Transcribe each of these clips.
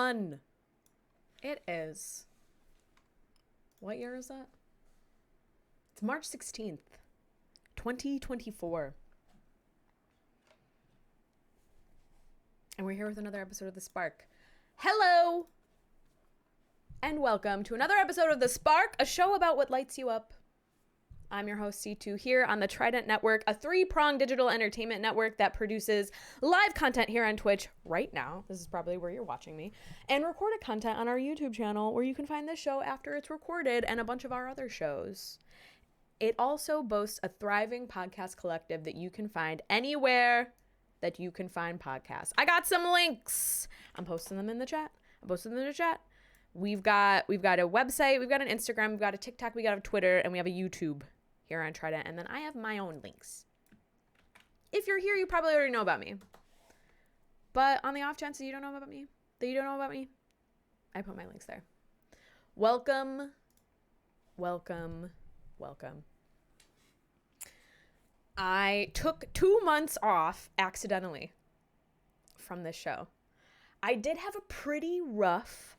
2021. It is. What year is that? It's March 16th, 2024. And we're here with another episode of The Spark. Hello! And welcome to another episode of The Spark, a show about what lights you up. I'm your host, C2, here on the Trident Network, a three-pronged digital entertainment network that produces live content here on Twitch right now. This is probably where you're watching me. And recorded content on our YouTube channel, where you can find this show after it's recorded and a bunch of our other shows. It also boasts a thriving podcast collective that you can find anywhere that you can find podcasts. I got some links. I'm posting them in the chat. We've got a website, we've got an Instagram, we've got a TikTok, we got a Twitter, and we have a YouTube here on Trident. And then I have my own links. If you're here, you probably already know about me. But on the off chance that you don't know about me, I put my links there. Welcome. I took 2 months off accidentally from this show. I did have a pretty rough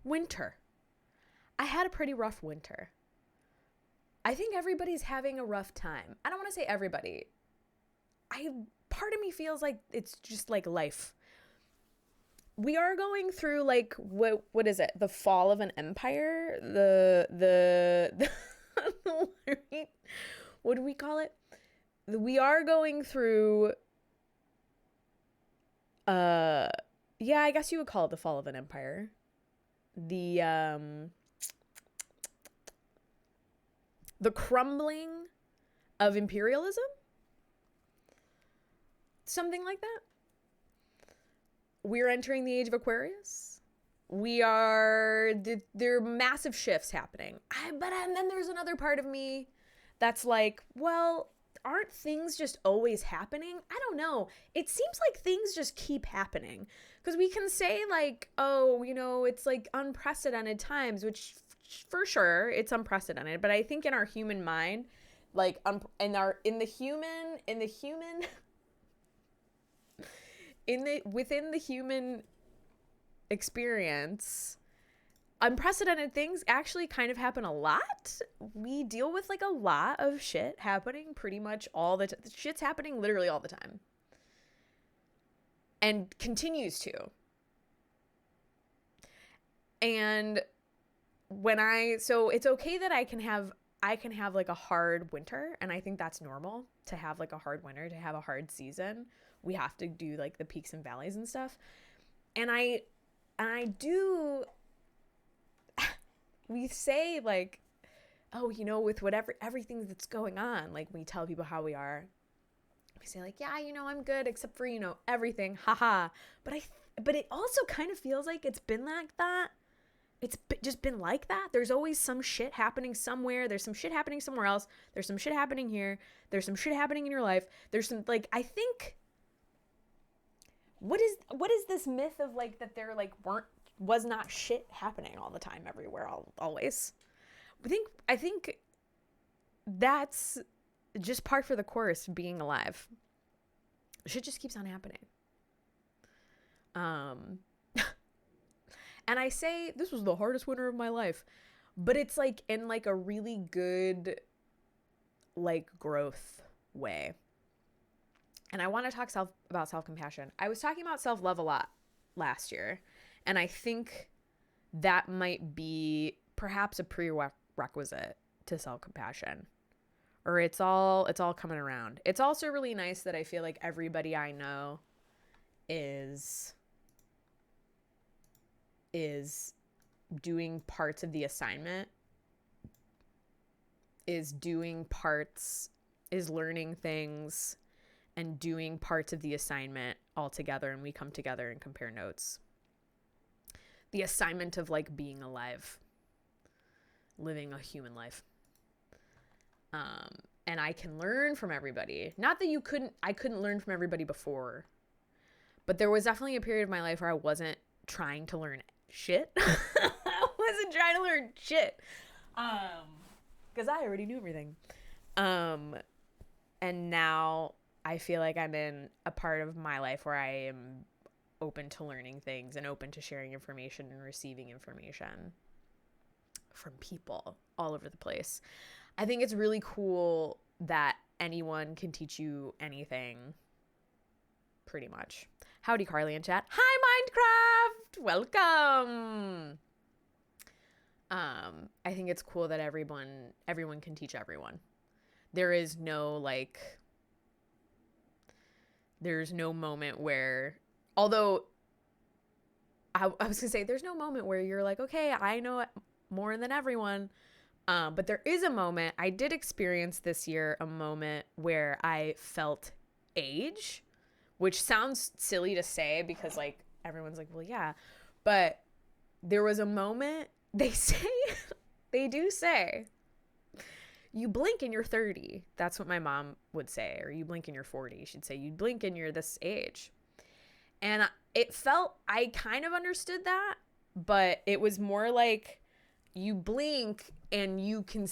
winter. I had a pretty rough winter. I think everybody's having a rough time. I don't want to say everybody. Part of me feels like it's just like life. We are going through like what is it? The fall of an empire? What do we call it? We are going through yeah, I guess you would call it the fall of an empire. The crumbling of imperialism? Something like that. We're entering the age of Aquarius. There are massive shifts happening. And then there's another part of me that's like, well, aren't things just always happening? I don't know. It seems like things just keep happening. Because we can say like, oh, it's like unprecedented times, which for sure it's unprecedented. But I think in our human mind, like within the human experience, unprecedented things actually kind of happen a lot. We deal with like a lot of shit happening pretty much all the time. Shit's happening literally all the time. And continues to. And so it's okay that I can have like a hard winter, and I think that's normal to have like a hard winter, to have a hard season. We have to do like the peaks and valleys and stuff. And I do we say like, oh, with everything that's going on, like we tell people how we are. We say like, yeah, I'm good except for, everything. Haha. But it also kind of feels like it's been like that. It's just been like that. There's always some shit happening somewhere. There's some shit happening somewhere else. There's some shit happening here. There's some shit happening in your life. There's some, like, I think, what is this myth of like that there like was not shit happening all the time everywhere always? I think that's just par for the course of being alive. Shit just keeps on happening. And I say this was the hardest winter of my life, but it's like in like a really good like growth way. And I want to talk about self-compassion. I was talking about self-love a lot last year, and I think that might be perhaps a prerequisite to self-compassion. Or it's all coming around. It's also really nice that I feel like everybody I know is doing parts of the assignment, is learning things and doing parts of the assignment all together, and we come together and compare notes. The assignment of like being alive, living a human life. And I can learn from everybody. Not that I couldn't learn from everybody before, but there was definitely a period of my life where I wasn't trying to learn shit. I wasn't trying to learn shit. Because I already knew everything. And now I feel like I'm in a part of my life where I am open to learning things and open to sharing information and receiving information from people all over the place. I think it's really cool that anyone can teach you anything, pretty much. Howdy, Carly in chat. Hi, Minecraft! Welcome! I think it's cool that everyone can teach everyone. There's no moment where, although I was gonna say, there's no moment where you're like, okay, I know more than everyone. But there is a moment, I did experience this year, a moment where I felt age, which sounds silly to say because like everyone's like, well, yeah, but there was a moment, they do say, you blink and you're 30. That's what my mom would say. Or you blink and you're 40. She'd say, you blink and you're this age. And it felt, I kind of understood that, but it was more like you blink and you can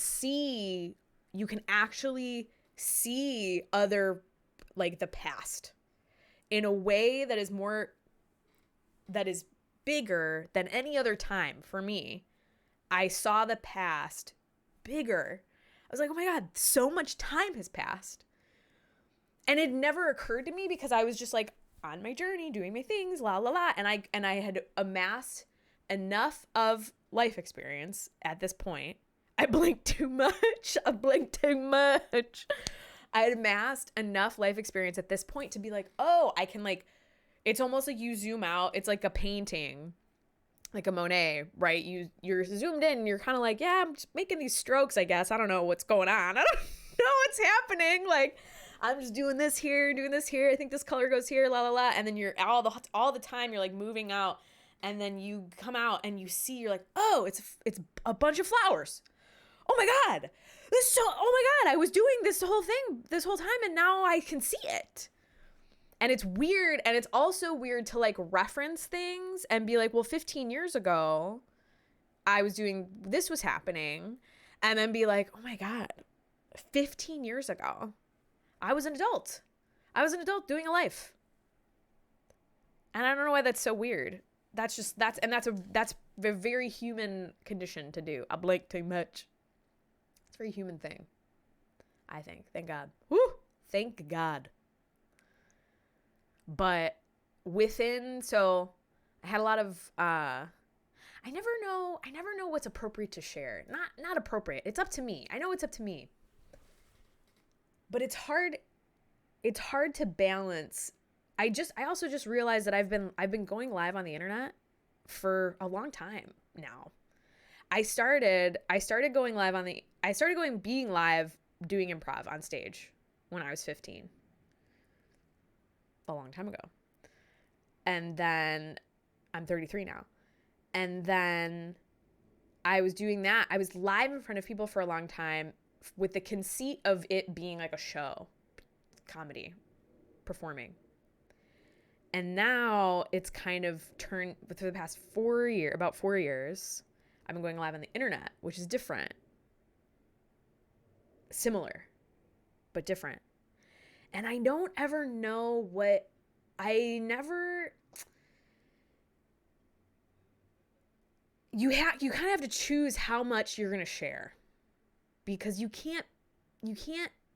actually see other, like the past in a way that is bigger than any other time for me. I saw the past bigger. I was like, oh my God, so much time has passed. And it never occurred to me because I was just like on my journey, doing my things, la la la. And I had amassed enough of life experience at this point. I blinked too much. I had amassed enough life experience at this point to be like, oh, I can like, it's almost like you zoom out. It's like a painting, like a Monet, right? You're zoomed in, you're kind of like, yeah, I'm just making these strokes, I guess. I don't know what's going on. I don't know what's happening. Like, I'm just doing this here. I think this color goes here, la la la. And then you're all the time you're like moving out, and then you come out and you see, you're like, oh, it's a bunch of flowers. Oh my God. Oh my God, I was doing this whole thing this whole time and now I can see it. And it's weird. And it's also weird to like reference things and be like, well, 15 years ago, this was happening. And then be like, oh my God, 15 years ago, I was an adult. Doing a life. And I don't know why that's so weird. That's a very human condition to do. I blink too much. It's a very human thing, I think. Thank God. Woo! Thank God. But so I had a lot of, I never know what's appropriate to share. Not appropriate. It's up to me. I know it's up to me. But it's hard to balance. I also just realized that I've been going live on the internet for a long time now. I started being live doing improv on stage when I was 15. A long time ago. And then I'm 33 now. And then I was doing that. I was live in front of people for a long time with the conceit of it being like a show, comedy, performing. And now it's kind of turned, for the past about 4 years, I've been going live on the internet, which is different. Similar, but different. And I don't ever know you kind of have to choose how much you're going to share, because you can't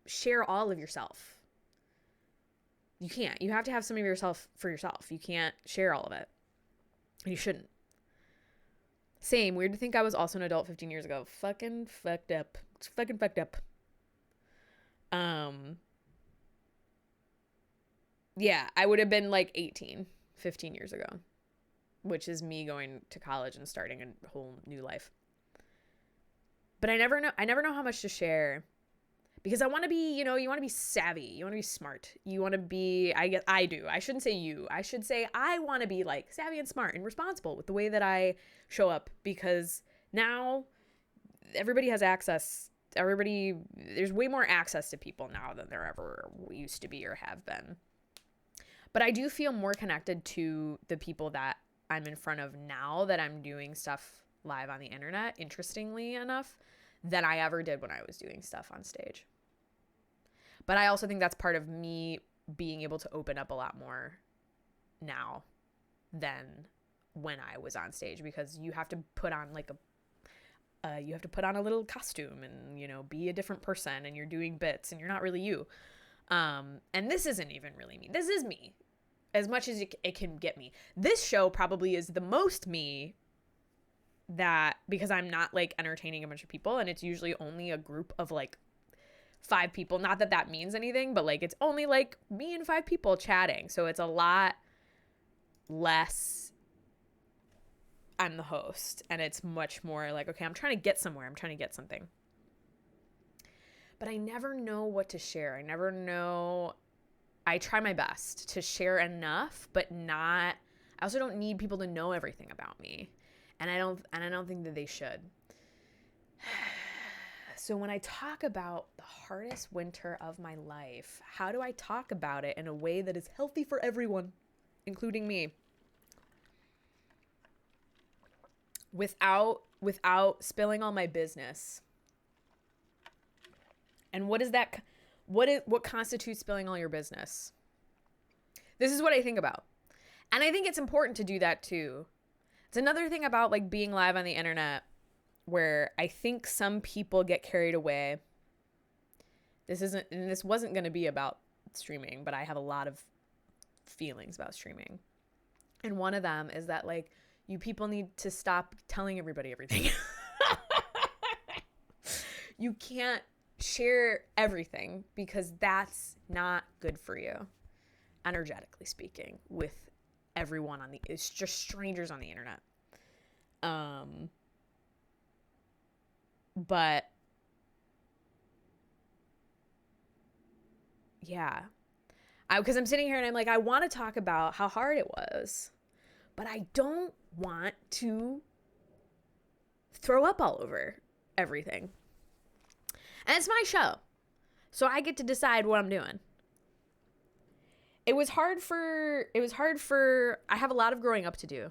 share all of yourself. You can't. You have to have some of yourself for yourself. You can't share all of it. And you shouldn't. Same. Weird to think I was also an adult 15 years ago. Fucking fucked up. It's fucking fucked up. Yeah, I would have been like 18, 15 years ago, which is me going to college and starting a whole new life. But I never know how much to share, because I want to be, you want to be savvy. You want to be smart. You want to be, I do. I shouldn't say you. I should say I want to be like savvy and smart and responsible with the way that I show up, because now everybody has access. There's way more access to people now than there ever used to be or have been. But I do feel more connected to the people that I'm in front of now that I'm doing stuff live on the internet, interestingly enough, than I ever did when I was doing stuff on stage. But I also think that's part of me being able to open up a lot more now than when I was on stage, because you have to put on like you have to put on a little costume and, you know, be a different person, and you're doing bits and you're not really you. And this isn't even really me. This is me as much as it can get me. This show probably is the most me, that because I'm not like entertaining a bunch of people, and it's usually only a group of like 5 people. Not that that means anything, but like it's only like me and 5 people chatting. So it's a lot less I'm the host, and it's much more like, okay, I'm trying to get somewhere. I'm trying to get something. But I never know what to share. I never know. I try my best to share enough, but not, I also don't need people to know everything about me. And I don't think that they should. So when I talk about the hardest winter of my life, how do I talk about it in a way that is healthy for everyone, including me? Without spilling all my business. And what is that? What constitutes spilling all your business? This is what I think about. And I think it's important to do that too. It's another thing about like being live on the internet where I think some people get carried away. This wasn't going to be about streaming, but I have a lot of feelings about streaming. And one of them is that like you people need to stop telling everybody everything. You can't share everything, because that's not good for you, energetically speaking, with everyone it's just strangers on the internet. But yeah, because I'm sitting here and I'm like, I want to talk about how hard it was, but I don't want to throw up all over everything. And it's my show, so I get to decide what I'm doing. It was hard for, I have a lot of growing up to do.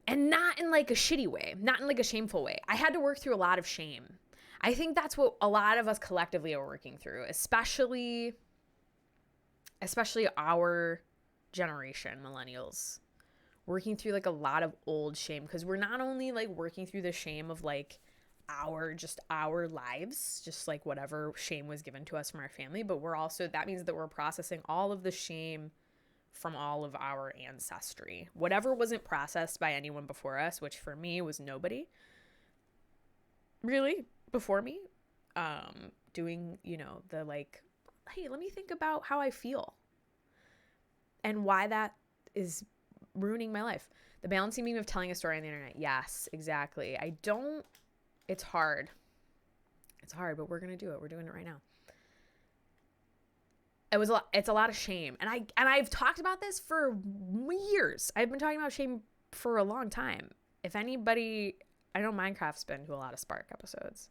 And not in like a shitty way, not in like a shameful way. I had to work through a lot of shame. I think that's what a lot of us collectively are working through, especially our generation, millennials, working through like a lot of old shame, because we're not only like working through the shame of like our lives, just like whatever shame was given to us from our family, but that means that we're processing all of the shame from all of our ancestry. Whatever wasn't processed by anyone before us, which for me was nobody really before me, doing, you know, the like, hey, let me think about how I feel and why that is ruining my life. The balancing beam of telling a story on the internet. Yes, exactly. It's hard, but we're going to do it. We're doing it right now. It's a lot of shame. And I've talked about this for years. I've been talking about shame for a long time. If anybody, I know Minecraft's been to a lot of Spark episodes.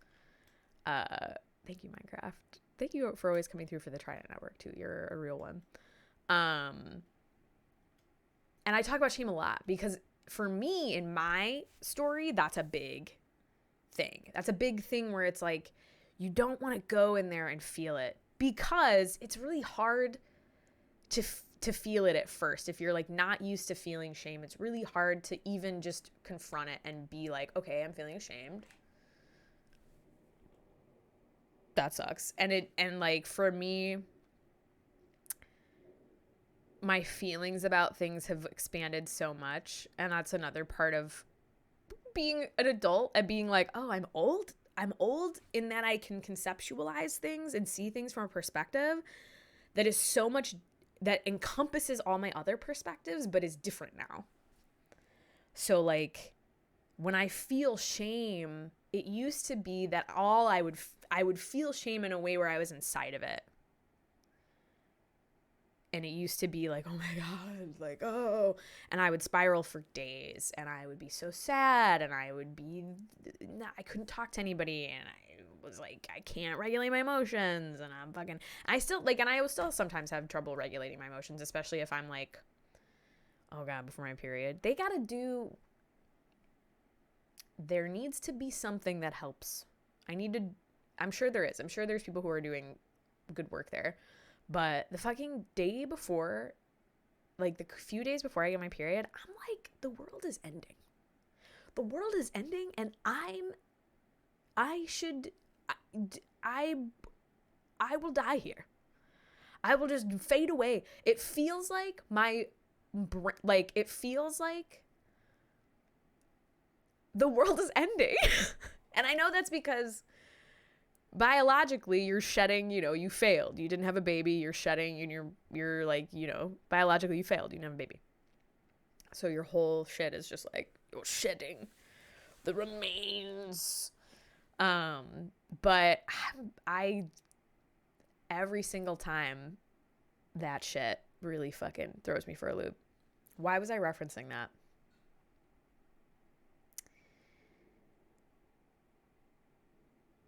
Thank you, Minecraft. Thank you for always coming through for the Trident Network too. You're a real one. And I talk about shame a lot, because for me, in my story, that's a big thing. That's a big thing where it's like, you don't want to go in there and feel it, because it's really hard to feel it at first. If you're like not used to feeling shame, it's really hard to even just confront it and be like, okay, I'm feeling ashamed. That sucks. And like for me, my feelings about things have expanded so much, and that's another part of being an adult and being like, oh, I'm old in that I can conceptualize things and see things from a perspective that is so much, that encompasses all my other perspectives, but is different now. So like when I feel shame, it used to be that I would feel shame in a way where I was inside of it. And it used to be like, oh my God, like, oh, and I would spiral for days, and I would be so sad, and I couldn't talk to anybody, and I was like, I can't regulate my emotions, and I will still sometimes have trouble regulating my emotions, especially if I'm like, oh God, before my period. There needs to be something that helps. I'm sure there is. I'm sure there's people who are doing good work there. But the fucking day before like the few days before I get my period, I'm like, the world is ending. The world is ending, and I will die here. I will just fade away. It feels like it feels like the world is ending. And I know that's because biologically you're shedding, you failed. You didn't have a baby, you're shedding, and you're like, biologically you failed. You didn't have a baby. So your whole shit is just like, you're shedding the remains. But I every single time that shit really fucking throws me for a loop. Why was I referencing that?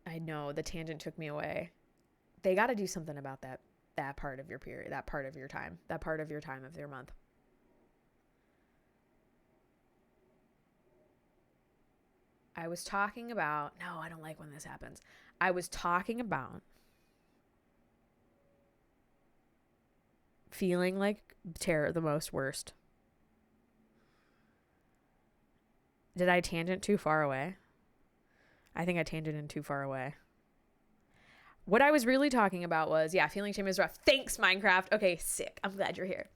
I know the tangent took me away. They got to do something about that part of your period, that part of your time of your month. I was talking about, no, I don't like when this happens. I was talking about feeling like terror, the most worst. Did I tangent too far away? I think I tangented too far away. What I was really talking about was, feeling shame is rough. Thanks, Minecraft. Okay, sick. I'm glad you're here.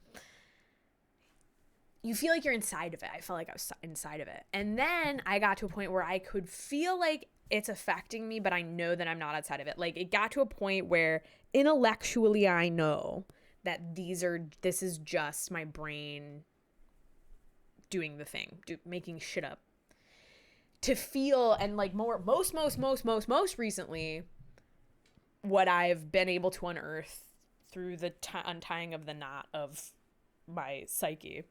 You feel like you're inside of it. I felt like I was inside of it. And then I got to a point where I could feel like it's affecting me, but I know that I'm not outside of it. Like, it got to a point where intellectually I know that this is just my brain doing the thing, making shit up. To feel, and like most recently, what I've been able to unearth through the untying of the knot of my psyche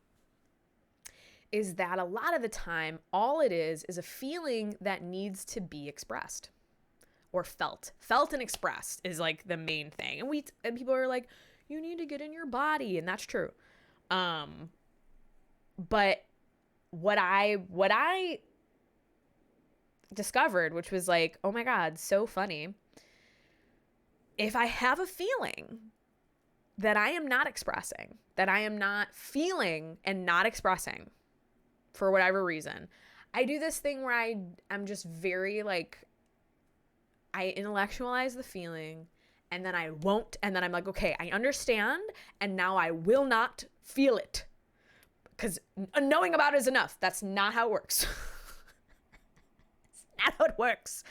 is that a lot of the time, all it is a feeling that needs to be expressed or felt and expressed is like the main thing. And people are like, you need to get in your body. And that's true. But what I discovered, which was like, oh my God, so funny. If I have a feeling that I am not expressing, that I am not feeling and not expressing for whatever reason, I do this thing where I'm just very like, I intellectualize the feeling and then I won't. And then I'm like, okay, I understand. And now I will not feel it because knowing about it is enough. That's not how it works. Not how it works.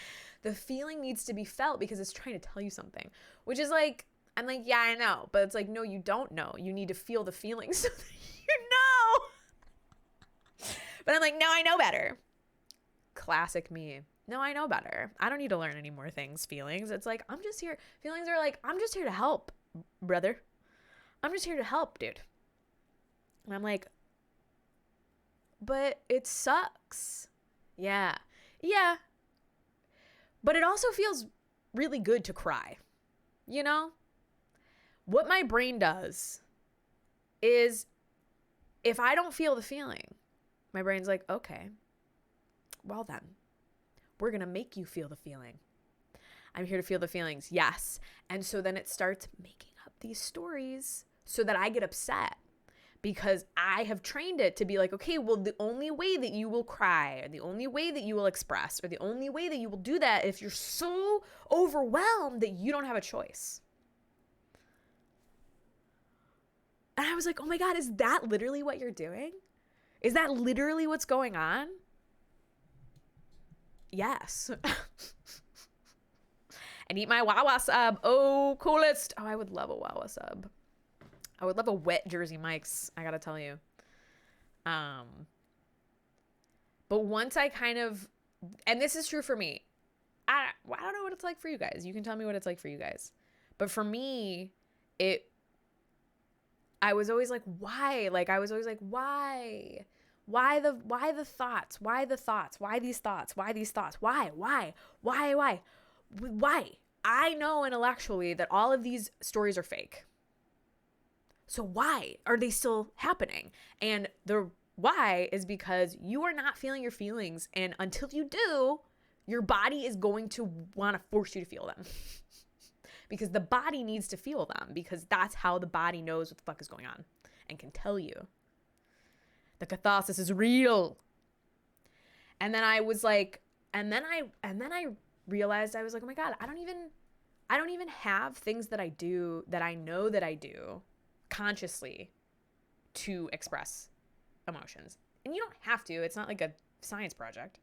The feeling needs to be felt because it's trying to tell you something, which is like, I'm like, yeah, I know. But it's like, no, you don't know. You need to feel the feelings so that you know. But I'm like, no, I know better. Classic me. No, I know better. I don't need to learn any more things. Feelings. It's like, I'm just here. Feelings are like, I'm just here to help, brother. I'm just here to help, dude. And I'm like, but it sucks. Yeah. Yeah. But it also feels really good to cry. You know? What my brain does is if I don't feel the feeling, my brain's like, okay, well then, we're going to make you feel the feeling. I'm here to feel the feelings. Yes. And so then it starts making up these stories so that I get upset because I have trained it to be like, okay, well, the only way that you will cry or the only way that you will express or the only way that you will do that if you're so overwhelmed that you don't have a choice. And I was like, oh my God, is that literally what you're doing? Is that literally what's going on? Yes. And eat my Wawa sub. Oh, coolest. Oh, I would love a Wawa sub. I would love a wet Jersey Mike's, I gotta tell you. But once I kind of, and this is true for me, I don't know what it's like for you guys. You can tell me what it's like for you guys. But for me, I was always like, why? Like, I was always like, why? Why the thoughts? Why the thoughts? Why these thoughts? Why these thoughts? Why? Why? I know intellectually that all of these stories are fake. So why are they still happening? And the why is because you are not feeling your feelings. And until you do, your body is going to want to force you to feel them. Because the body needs to feel them because that's how the body knows what the fuck is going on. and can tell you. The catharsis is real. And then I was like, and then I realized, I was like, oh my God, I don't even have things that I do that I know that I do consciously to express emotions. And you don't have to. It's not like a science project.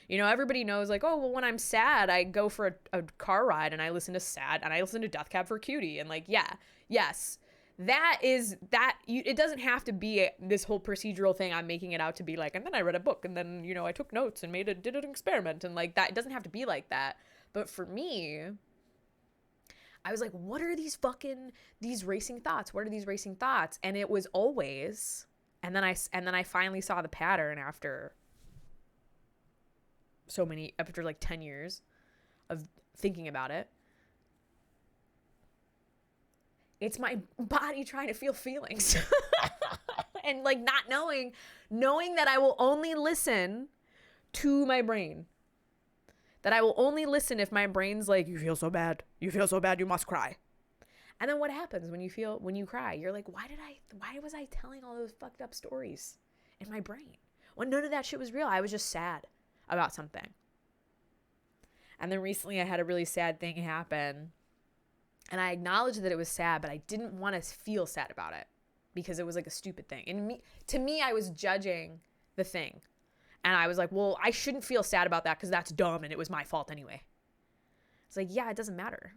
You know, everybody knows like, oh, well, when I'm sad, I go for a car ride and I listen to Death Cab for Cutie. And like, yeah, yes. It doesn't have to be this whole procedural thing I'm making it out to be like, and then I read a book and then, you know, I took notes and did an experiment and like that. It doesn't have to be like that. But for me, I was like, what are these racing thoughts? What are these racing thoughts? And it was always, and then I finally saw the pattern after like 10 years of thinking about it. It's my body trying to feel feelings and like not knowing that I will only listen to my brain, that I will only listen if my brain's like, you feel so bad, you must cry. And then what happens when you cry? You're like, why was I telling all those fucked up stories in my brain when none of that shit was real? I was just sad about something. And then recently I had a really sad thing happen. And I acknowledged that it was sad, but I didn't want to feel sad about it because it was like a stupid thing. And to me, I was judging the thing. And I was like, well, I shouldn't feel sad about that because that's dumb and it was my fault anyway. It's like, yeah, it doesn't matter.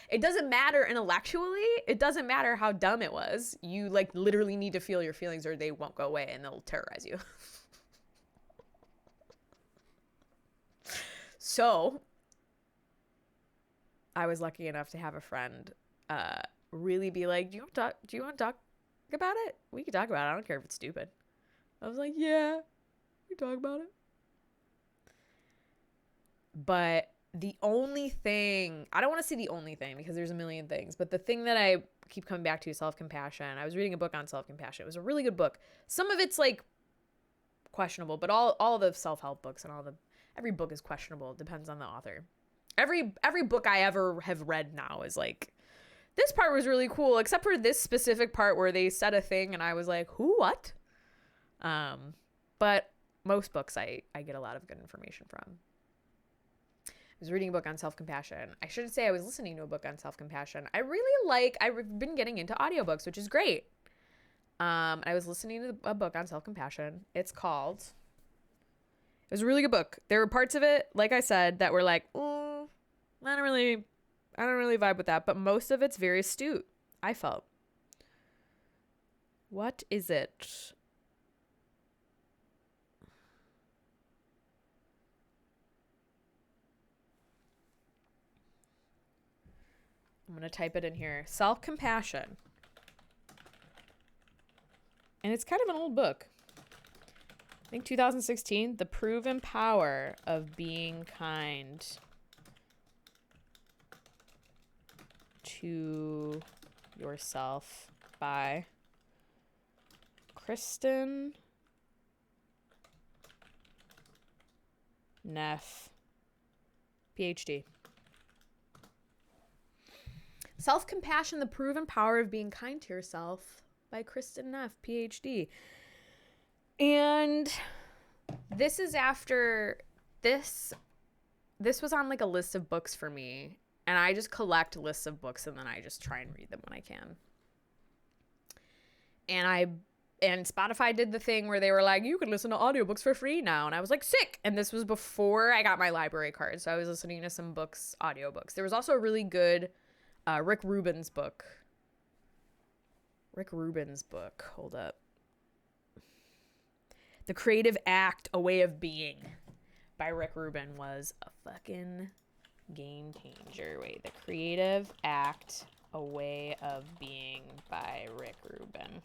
It doesn't matter intellectually. It doesn't matter how dumb it was. You like literally need to feel your feelings or they won't go away and they'll terrorize you. So I was lucky enough to have a friend really be like, do you want to talk about it? We can talk about it. I don't care if it's stupid. I was like, yeah, we can talk about it. But the only thing, I don't want to say the only thing because there's a million things, but the thing that I keep coming back to is self-compassion. I was reading a book on self-compassion. It was a really good book. Some of it's like questionable, but all the self-help books and every book is questionable. It depends on the author. Every book I ever have read now is like, this part was really cool, except for this specific part where they said a thing and I was like, who, what? But most books I get a lot of good information from. I was reading a book on self-compassion. I shouldn't say I was listening to a book on self-compassion. I've been getting into audiobooks, which is great. I was listening to a book on self-compassion. It was a really good book. There were parts of it, like I said, that were like, I don't really vibe with that. But most of it's very astute, I felt. What is it? I'm going to type it in here. Self-compassion. And it's kind of an old book. I think 2016, The Proven Power of Being Kind to Yourself by Kristin Neff, PhD. Self-Compassion, The Proven Power of Being Kind to Yourself by Kristin Neff, PhD. And this is after this was on like a list of books for me. And I just collect lists of books and then I just try and read them when I can. And Spotify did the thing where they were like, you can listen to audiobooks for free now. And I was like, sick. And this was before I got my library card. So I was listening to some books, audiobooks. There was also a really good Rick Rubin's book. Hold up. The Creative Act, A Way of Being by Rick Rubin was a fucking game changer. Wait, The Creative Act, A Way of Being by Rick Rubin.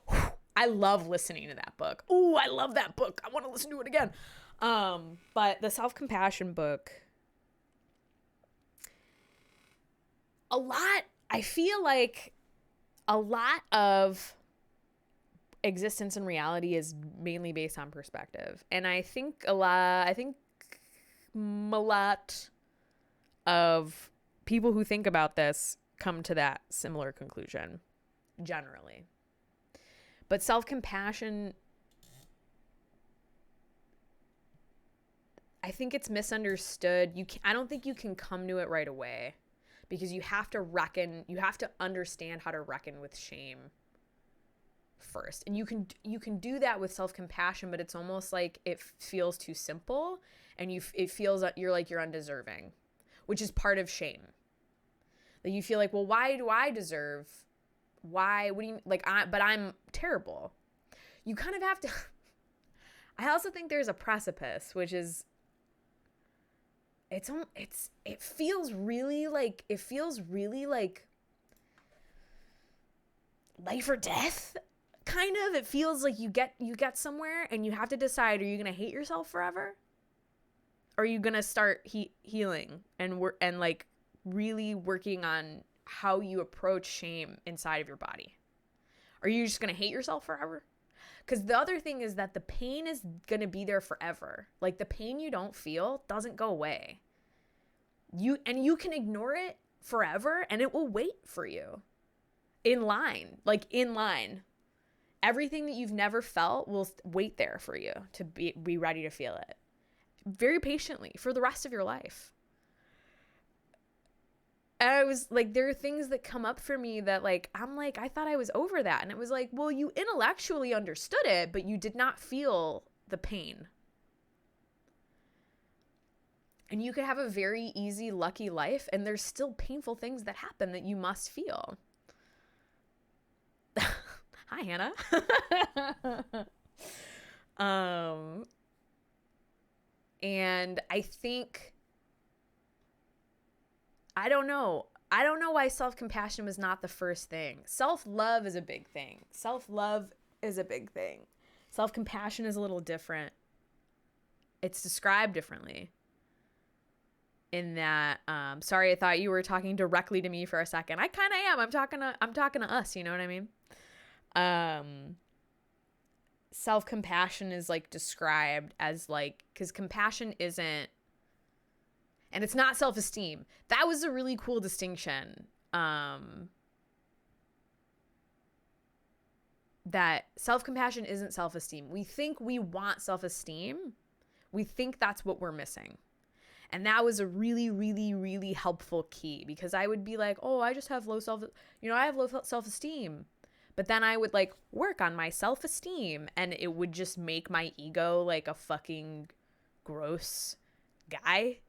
Whew, I love listening to that book. Ooh, I love that book. I want to listen to it again. But the self-compassion book, I feel like a lot of existence and reality is mainly based on perspective. And I think a lot of people who think about this come to that similar conclusion. generally. But self-compassion, I think it's misunderstood. I don't think you can come to it right away, because you have to understand how to reckon with shame first. And you can do that with self-compassion, but it's almost like it feels too simple, and it feels that you're undeserving, which is part of shame. That you feel like, well, why do I deserve? Why? What do you like? But I'm terrible. You kind of have to. I also think there's a precipice, which is. It feels really like life or death, kind of. It feels like you get somewhere and you have to decide: are you gonna hate yourself forever, or are you gonna start healing and like really working on how you approach shame inside of your body? Are you just gonna hate yourself forever? Because the other thing is that the pain is going to be there forever. Like, the pain you don't feel doesn't go away. You can ignore it forever, and it will wait for you in line. Everything that you've never felt will wait there for you to be ready to feel it very patiently for the rest of your life. And I was like, there are things that come up for me that I'm like, I thought I was over that. And it was like, well, you intellectually understood it, but you did not feel the pain. And you could have a very easy, lucky life, and there's still painful things that happen that you must feel. Hi, Hannah. And I think, I don't know why self-compassion was not the first thing. Self-love is a big thing. Self-compassion is a little different. It's described differently. In that, sorry, I thought you were talking directly to me for a second. I kind of am. I'm talking to us. You know what I mean? Self-compassion is described as because compassion isn't. And it's not self-esteem. That was a really cool distinction. That self-compassion isn't self-esteem. We think we want self-esteem. We think that's what we're missing. And that was a really, really, really helpful key, because I would be like, oh, I just have I have low self-esteem. But then I would work on my self-esteem, and it would just make my ego like a fucking gross guy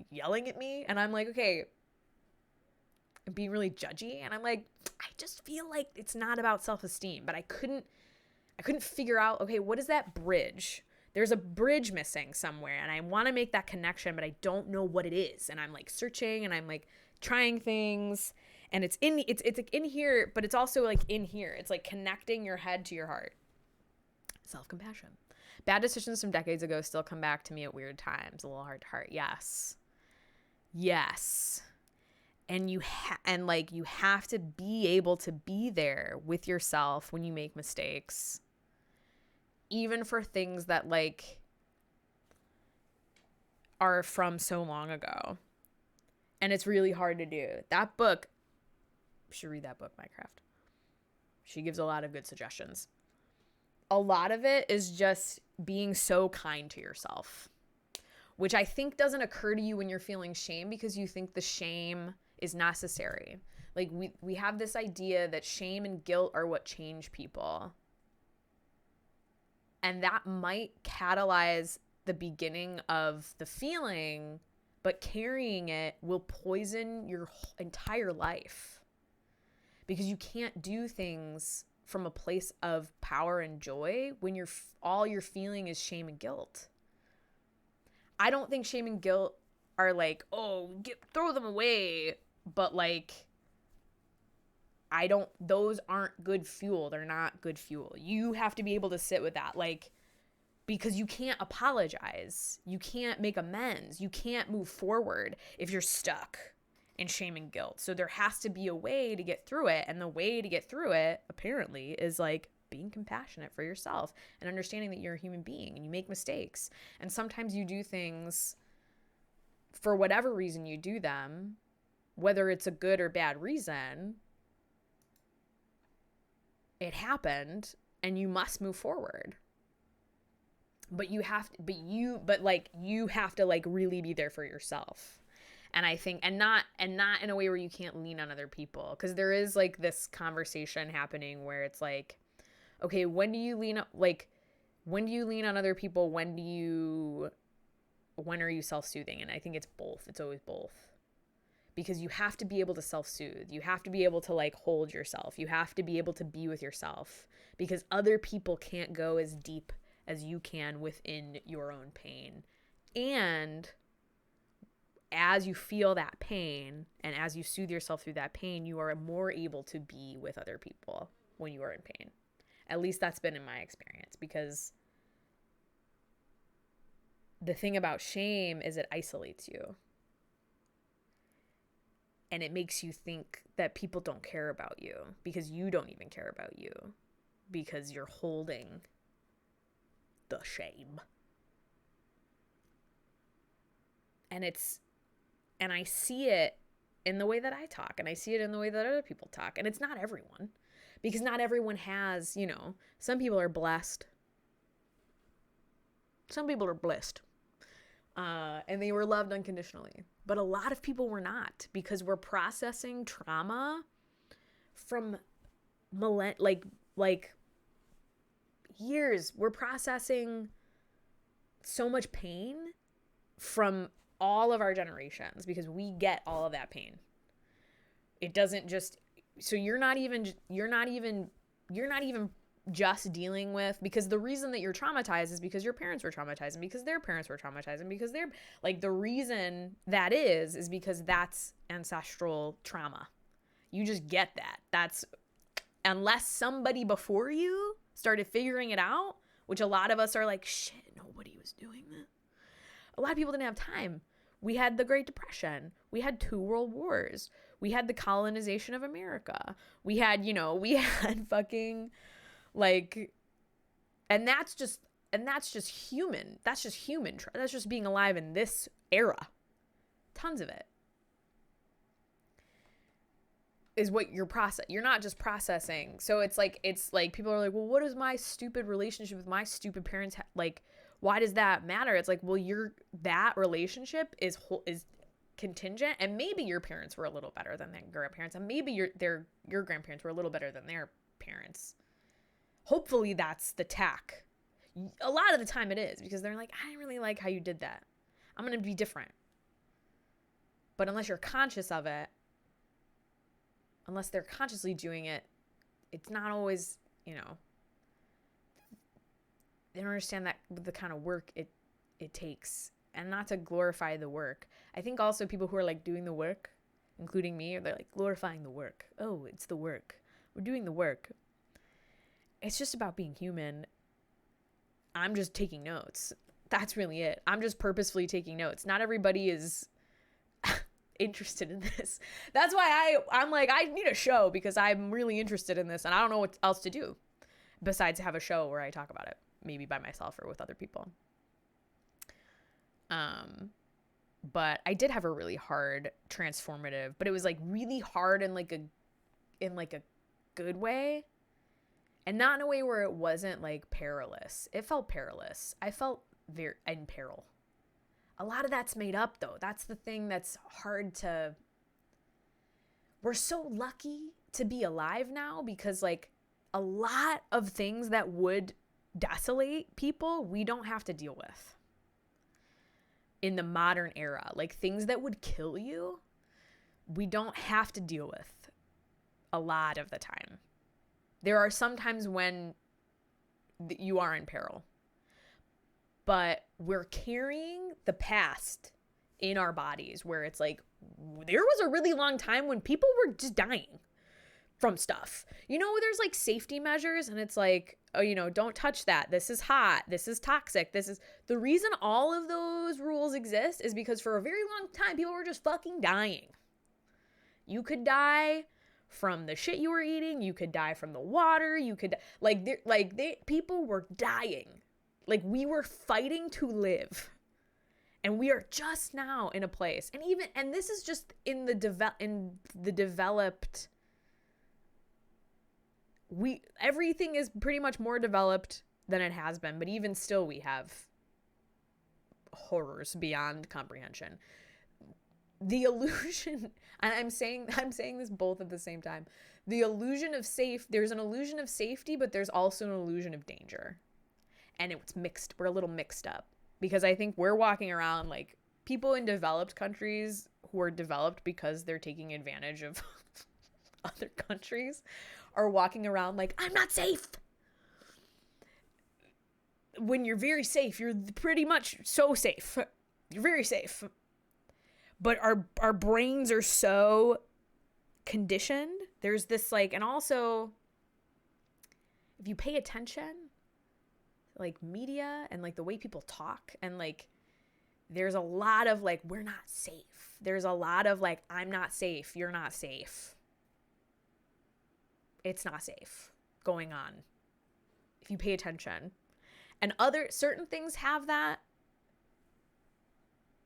yelling at me. And I'm like, okay, I'm being really judgy. And I'm like, I just feel like it's not about self-esteem. But I couldn't figure out, okay, what is that bridge? There's a bridge missing somewhere, and I want to make that connection, but I don't know what it is. And I'm searching, and I'm trying things, and it's in here, but it's also in here. It's connecting your head to your heart. Self-compassion. Bad decisions from decades ago still come back to me at weird times. A little heart to heart. Yes. And you have to be able to be there with yourself when you make mistakes. Even for things that are from so long ago. And it's really hard to do. That book, you should read that book, Minecraft. She gives a lot of good suggestions. A lot of it is just being so kind to yourself, which I think doesn't occur to you when you're feeling shame, because you think the shame is necessary. We have this idea that shame and guilt are what change people. And that might catalyze the beginning of the feeling, but carrying it will poison your entire life, because you can't do things from a place of power and joy when all you're feeling is shame and guilt. I don't think shame and guilt are throw them away, but those aren't good fuel. They're not good fuel. You have to be able to sit with that, because you can't apologize. You can't make amends. You can't move forward if you're stuck in shame and guilt. So there has to be a way to get through it. And the way to get through it, apparently, is being compassionate for yourself and understanding that you're a human being and you make mistakes. And sometimes you do things for whatever reason you do them, whether it's a good or bad reason. it happened and you must move forward. But you have to like really be there for yourself. And I think, and not in a way where you can't lean on other people. Because there is like this conversation happening where it's like, okay, when do you lean on other people? When are you self-soothing? And I think it's both. It's always both. Because you have to be able to self-soothe. You have to be able to like hold yourself. You have to be able to be with yourself, because other people can't go as deep as you can within your own pain. And as you feel that pain and as you soothe yourself through that pain, you are more able to be with other people when you are in pain. At least that's been in my experience, because the thing about shame is it isolates you. And it makes you think that people don't care about you, because you don't even care about you, because you're holding the shame. And I see it in the way that I talk, and I see it in the way that other people talk. And it's not everyone, because not everyone has, some people are blessed. Some people are blessed. And they were loved unconditionally. But a lot of people were not, because we're processing trauma from years. We're processing so much pain from all of our generations, because we get all of that pain. It doesn't just, so you're not even just dealing with, because the reason that you're traumatized is because your parents were traumatized, and because their parents were traumatized, and because they're like, the reason that is because that's ancestral trauma. You just get that. That's, unless somebody before you started figuring it out, which a lot of us are like, shit, nobody was doing that. A lot of people didn't have time. We had the Great Depression. We had 2 world wars. We had the colonization of America. We had fucking like, and that's just human. That's just human. That's just being alive in this era. Tons of it is what you're processing. You're not just processing. So it's like people are like, well, what is my stupid relationship with my stupid parents like? Why does that matter? It's like, well, that relationship is contingent, and maybe your parents were a little better than their grandparents, and maybe your grandparents were a little better than their parents. Hopefully that's the tack. A lot of the time it is, because they're like, I didn't really like how you did that. I'm going to be different. But unless you're conscious of it, unless they're consciously doing it, it's not always, they don't understand that the kind of work it takes. And not to glorify the work. I think also people who are like doing the work, including me, they're like glorifying the work. Oh, it's the work. We're doing the work. It's just about being human. I'm just taking notes. That's really it. I'm just purposefully taking notes. Not everybody is interested in this. That's why I'm like, I need a show, because I'm really interested in this and I don't know what else to do besides have a show where I talk about it, maybe by myself or with other people. But I did have a really hard transformative, but it was like really hard in like a good way, and not in a way where it wasn't like perilous. It felt perilous. I felt very in peril. A lot of that's made up though. That's the thing that's hard to, we're so lucky to be alive now, because like a lot of things that would desolate people, we don't have to deal with in the modern era. Like things that would kill you, we don't have to deal with a lot of the time. There are some times when you are in peril, but we're carrying the past in our bodies, where it's like, there was a really long time when people were just dying from stuff. There's like safety measures, and it's like, oh, don't touch that. This is hot. This is toxic. This is the reason all of those rules exist, is because for a very long time, people were just fucking dying. You could die from the shit you were eating. You could die from the water. You could people were dying. Like, we were fighting to live. And we are just now in a place, and this is just in the developed everything is pretty much more developed than it has been, but even still we have horrors beyond comprehension. The illusion, and I'm saying this both at the same time. The illusion of there's an illusion of safety, but there's also an illusion of danger. And it's mixed. We're a little mixed up because I think we're walking around like people in developed countries who are developed because they're taking advantage of other countries are walking around like, I'm not safe. When you're very safe, you're pretty much so safe. You're very safe. But our brains are so conditioned. There's this like, and also if you pay attention, like media and like the way people talk and like, there's a lot of like, we're not safe. There's a lot of like, I'm not safe. You're not safe. It's not safe going on if you pay attention. And certain things have that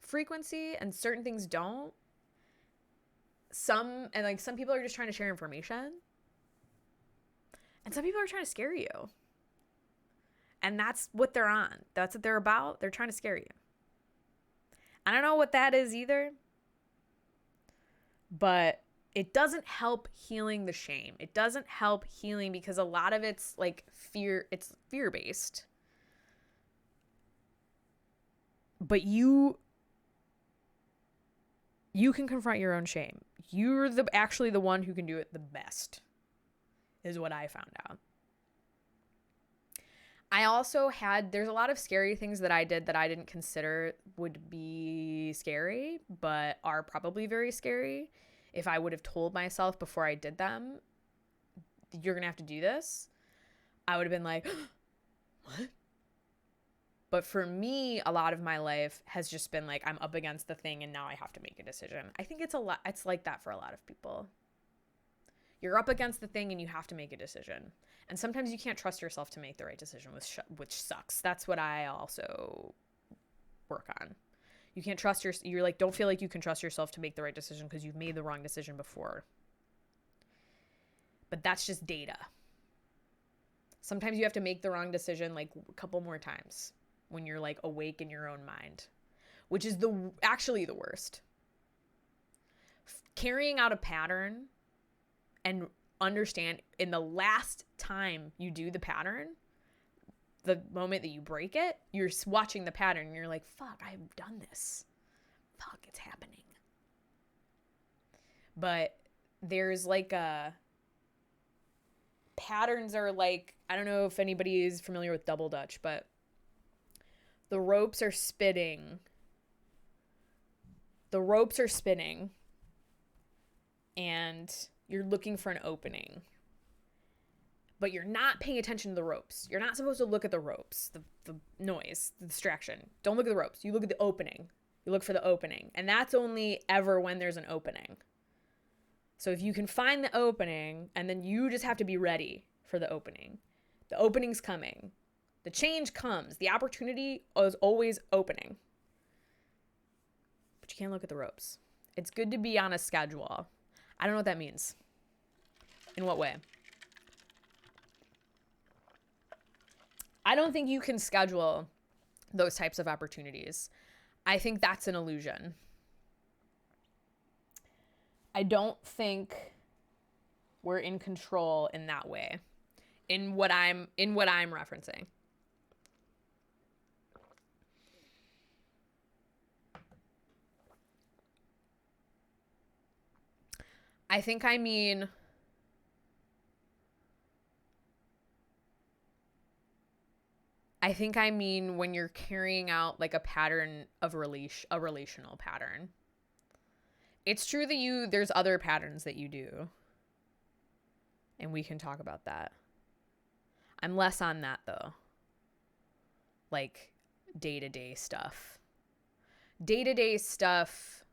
frequency and certain things don't. Some people are just trying to share information. And some people are trying to scare you. And that's what they're on. That's what they're about. They're trying to scare you. I don't know what that is either. But it doesn't help healing the shame. It doesn't help healing because a lot of it's like fear. It's fear-based. But you can confront your own shame. You're actually the one who can do it the best, is what I found out. I also there's a lot of scary things that I did that I didn't consider would be scary, but are probably very scary. If I would have told myself before I did them, you're going to have to do this, I would have been like, what? But for me, a lot of my life has just been like, I'm up against the thing and now I have to make a decision. I think it's like that for a lot of people. You're up against the thing and you have to make a decision. And sometimes you can't trust yourself to make the right decision, which sucks. That's what I also work on. You can't trust you're like, don't feel like you can trust yourself to make the right decision because you've made the wrong decision before. But that's just data. Sometimes you have to make the wrong decision like a couple more times when you're like awake in your own mind, which is actually the worst. Carrying out a pattern and understand in the last time you do the pattern, the moment that you break it, you're watching the pattern and you're like, fuck, I've done this. Fuck, it's happening. But there's like patterns are like, I don't know if anybody is familiar with double dutch, but the ropes are spinning. The ropes are spinning and you're looking for an opening. But you're not paying attention to the ropes. You're not supposed to look at the ropes, the noise, the distraction. Don't look at the ropes. You look at the opening. You look for the opening. And that's only ever when there's an opening. So if you can find the opening, and then you just have to be ready for the opening. The opening's coming. The change comes. The opportunity is always opening. But you can't look at the ropes. It's good to be on a schedule. I don't know what that means. In what way? I don't think you can schedule those types of opportunities. I think that's an illusion. I don't think we're in control in that way. In what I'm referencing. I think I mean when you're carrying out like a pattern of a relational pattern. It's true that there's other patterns that you do. And we can talk about that. I'm less on that though. Like day-to-day stuff. Day-to-day stuff.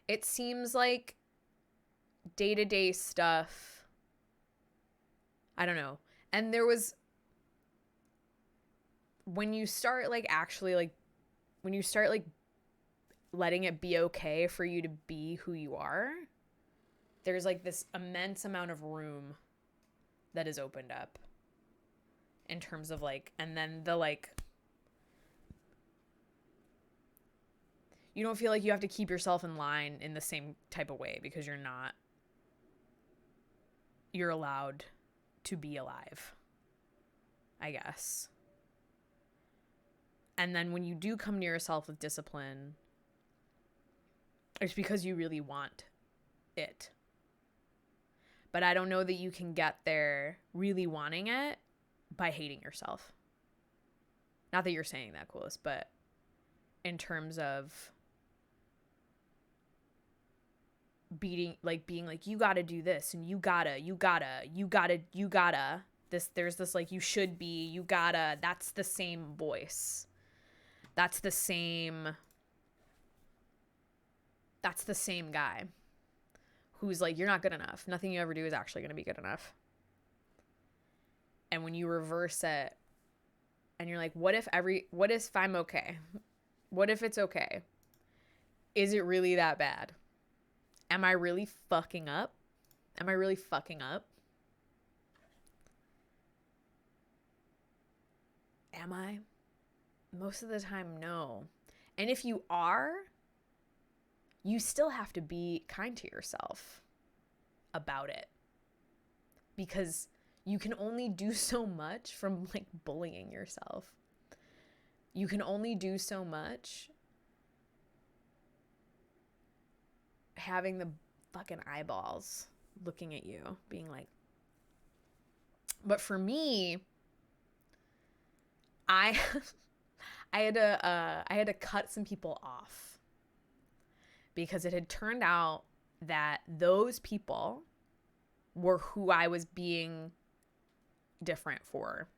It seems like day-to-day stuff. I don't know. And there was when you start letting it be okay for you to be who you are, there's like this immense amount of room that is opened up in terms of like, and then the like, you don't feel like you have to keep yourself in line in the same type of way because you're allowed to be alive, I guess. And then when you do come to yourself with discipline, it's because you really want it. But I don't know that you can get there really wanting it by hating yourself. Not that you're saying that, Coolest, but in terms of being like, you gotta do this and you gotta, there's this like, you should be, you gotta, that's the same voice. That's the same guy who's like, you're not good enough. Nothing you ever do is actually going to be good enough. And when you reverse it and you're like, what if I'm okay? What if it's okay? Is it really that bad? Am I really fucking up? Am I? Most of the time, no. And if you are, you still have to be kind to yourself about it. Because you can only do so much from like bullying yourself. You can only do so much having the fucking eyeballs looking at you, being like, but for me, I had to cut some people off because it had turned out that those people were who I was being different for.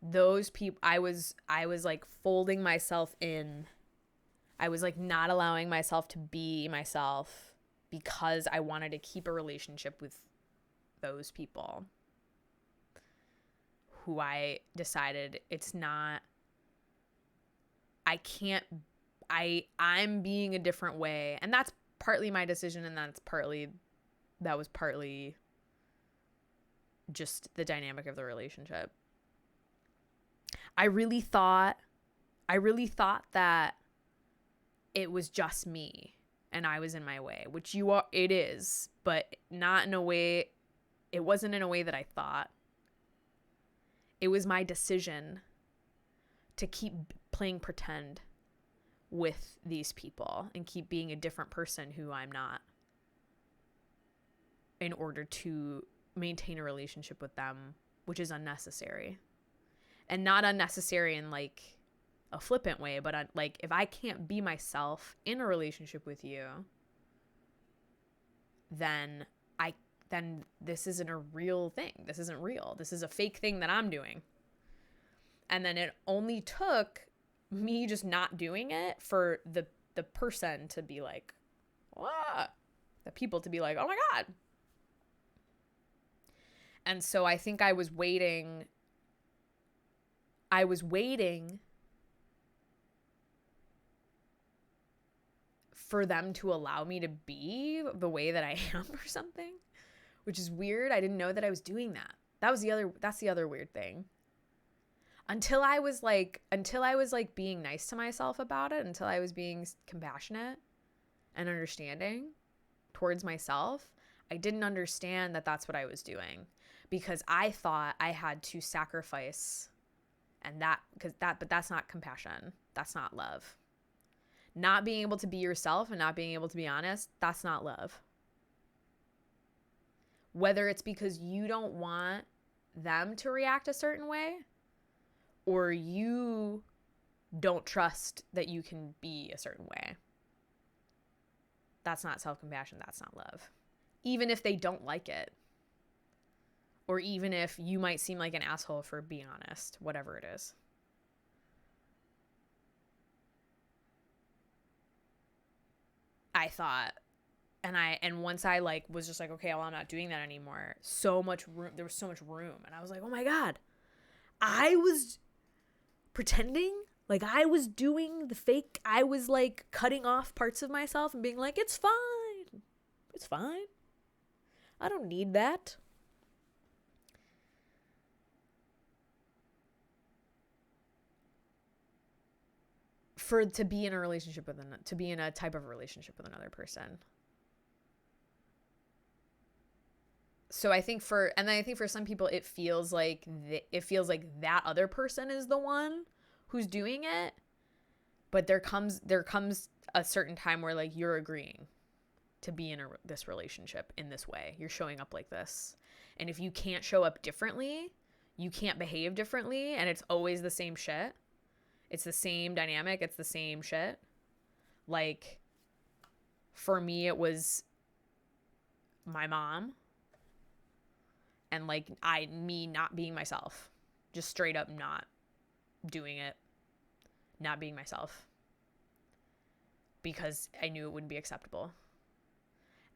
Those people, I was like folding myself in. I was like not allowing myself to be myself because I wanted to keep a relationship with those people who I decided I'm being a different way. And that's partly my decision, and that was partly just the dynamic of the relationship. I really thought that it was just me and I was in my way, which it is, but not in a way, it wasn't in a way that I thought. It was my decision to keep playing pretend with these people and keep being a different person who I'm not in order to maintain a relationship with them, which is unnecessary. And not unnecessary in like a flippant way, but like if I can't be myself in a relationship with you, then this isn't a real thing. This isn't real. This is a fake thing that I'm doing. And then it only took me just not doing it for the person to be like, what? The people to be like, oh my God. And so I think I was waiting for them to allow me to be the way that I am or something, which is weird. I didn't know that I was doing that. That's the other weird thing. Until I was like being nice to myself about it, until I was being compassionate and understanding towards myself, I didn't understand that that's what I was doing, because I thought I had to sacrifice, but that's not compassion. That's not love. Not being able to be yourself and not being able to be honest, that's not love. Whether it's because you don't want them to react a certain way, or you don't trust that you can be a certain way, that's not self-compassion. That's not love. Even if they don't like it, or even if you might seem like an asshole for being honest, whatever it is. I thought, and once I like was just like, okay, well, I'm not doing that anymore. There was so much room, and I was like, oh my God, I was pretending, like I was doing the fake. I was like cutting off parts of myself and being like, it's fine. I don't need that. to be in a relationship with to be in a type of relationship with another person. So I think for some people it feels like that other person is the one who's doing it, but there comes a certain time where like you're agreeing to be in this relationship in this way. You're showing up like this. And if you can't show up differently, you can't behave differently, and it's always the same shit. It's the same dynamic, it's the same shit. Like for me it was my mom. And like me not being myself, just straight up not doing it, not being myself, because I knew it wouldn't be acceptable,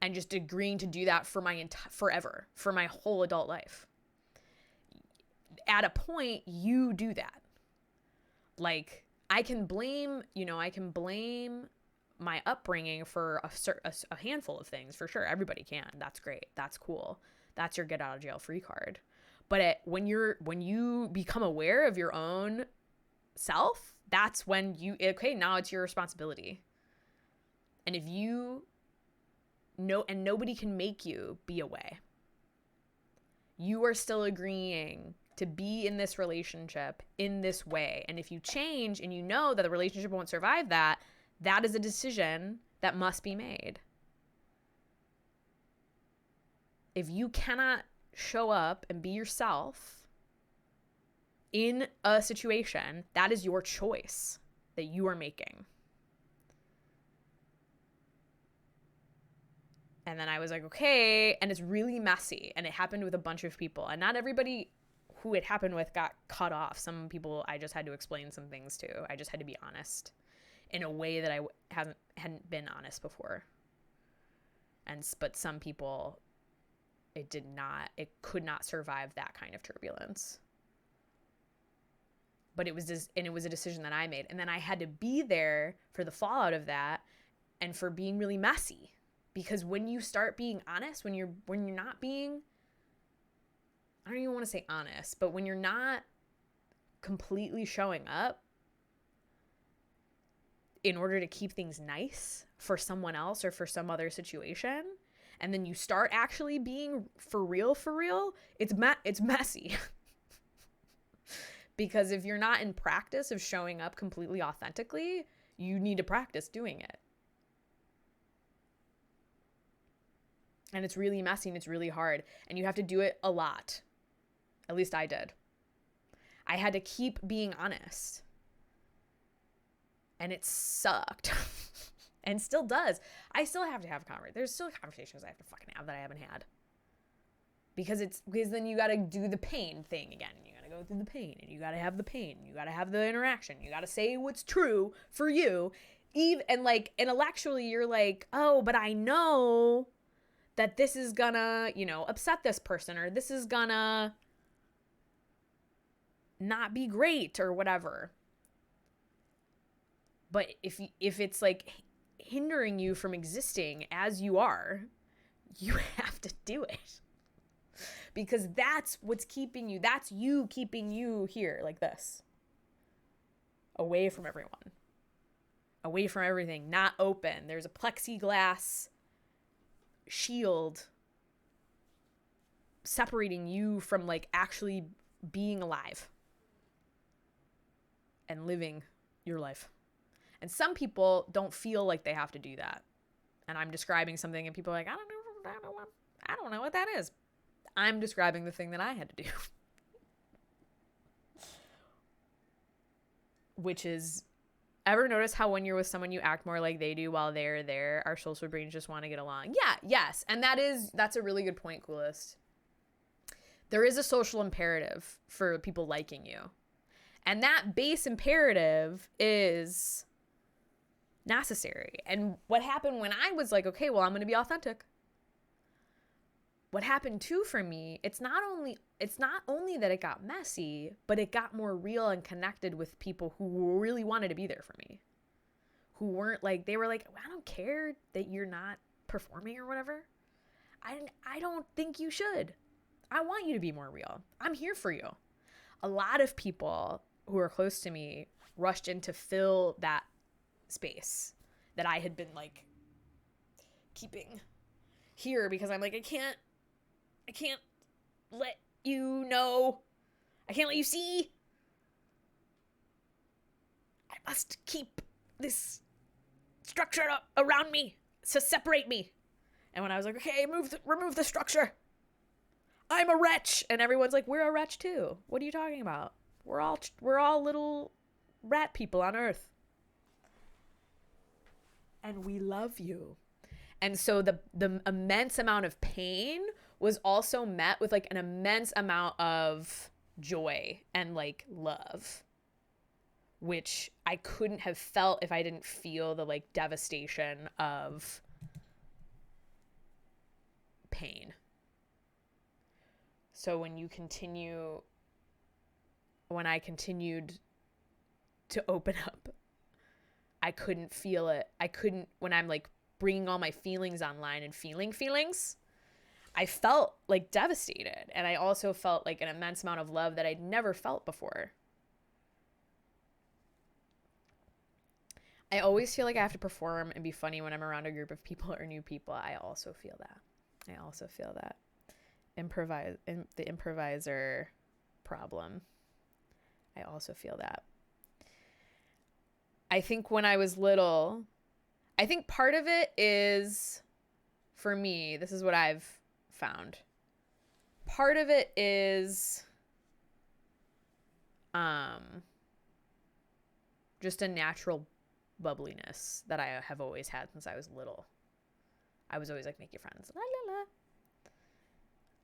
and just agreeing to do that for forever, for my whole adult life. At a point, you do that. Like I can blame my upbringing for a handful of things, for sure. Everybody can. That's great. That's cool. That's your get out of jail free card. But when you become aware of your own self, that's when now it's your responsibility. And if you know, and nobody can make you be away. You are still agreeing to be in this relationship in this way. And if you change and you know that the relationship won't survive that, that is a decision that must be made. If you cannot show up and be yourself in a situation, that is your choice that you are making. And then I was like, okay. And it's really messy. And it happened with a bunch of people. And not everybody who it happened with got cut off. Some people I just had to explain some things to. I just had to be honest in a way that I hadn't been honest before. But some people, it could not survive that kind of turbulence. But it was a decision that I made. And then I had to be there for the fallout of that and for being really messy. Because when you start being honest, when you're not being, I don't even want to say honest, but when you're not completely showing up in order to keep things nice for someone else or for some other situation, and then you start actually being for real, it's messy. Because if you're not in practice of showing up completely authentically, you need to practice doing it. And it's really messy and it's really hard. And you have to do it a lot. At least I did. I had to keep being honest. And it sucked. And still does. I still have to have conversations. There's still conversations I have to fucking have that I haven't had. Because then you got to do the pain thing again. You got to go through the pain. And you got to have the pain. You got to have the interaction. You got to say what's true for you. And like intellectually, you're like, oh, but I know that this is gonna, upset this person, or this is gonna not be great or whatever. But if it's like hindering you from existing as you are, you have to do it. Because that's what's keeping you, that's you keeping you here like this. Away from everyone. Away from everything, not open. There's a plexiglass shield separating you from like actually being alive and living your life. And some people don't feel like they have to do that. And I'm describing something and people are like, I don't know what that is. I'm describing the thing that I had to do. Which is, ever notice how when you're with someone you act more like they do while they're there? Our social brains just want to get along. Yeah, yes. And that's a really good point, Coolest. There is a social imperative for people liking you. And that base imperative is necessary. And what happened when I was like, okay, well, I'm going to be authentic. What happened too for me, it's not only that it got messy, but it got more real and connected with people who really wanted to be there for me. Who weren't like, they were like, I don't care that you're not performing or whatever. I don't think you should. I want you to be more real. I'm here for you. A lot of people who are close to me rushed in to fill that space that I had been like keeping here because I'm like, I can't let you know. I can't let you see. I must keep this structure around me to separate me. And when I was like, okay, remove the structure. I'm a wretch. And everyone's like, we're a wretch too. What are you talking about? We're all little rat people on Earth. And we love you. And so the immense amount of pain was also met with like an immense amount of joy and like love, which I couldn't have felt if I didn't feel the like devastation of pain. So when I continued to open up, I couldn't feel it. When I'm like bringing all my feelings online and feeling feelings, I felt like devastated. And I also felt like an immense amount of love that I'd never felt before. I always feel like I have to perform and be funny when I'm around a group of people or new people. I also feel that. The improviser problem. I also feel that. I think when I was little, I think part of it is, for me, this is what I've found. Part of it is just a natural bubbliness that I have always had since I was little. I was always like, make your friends, la la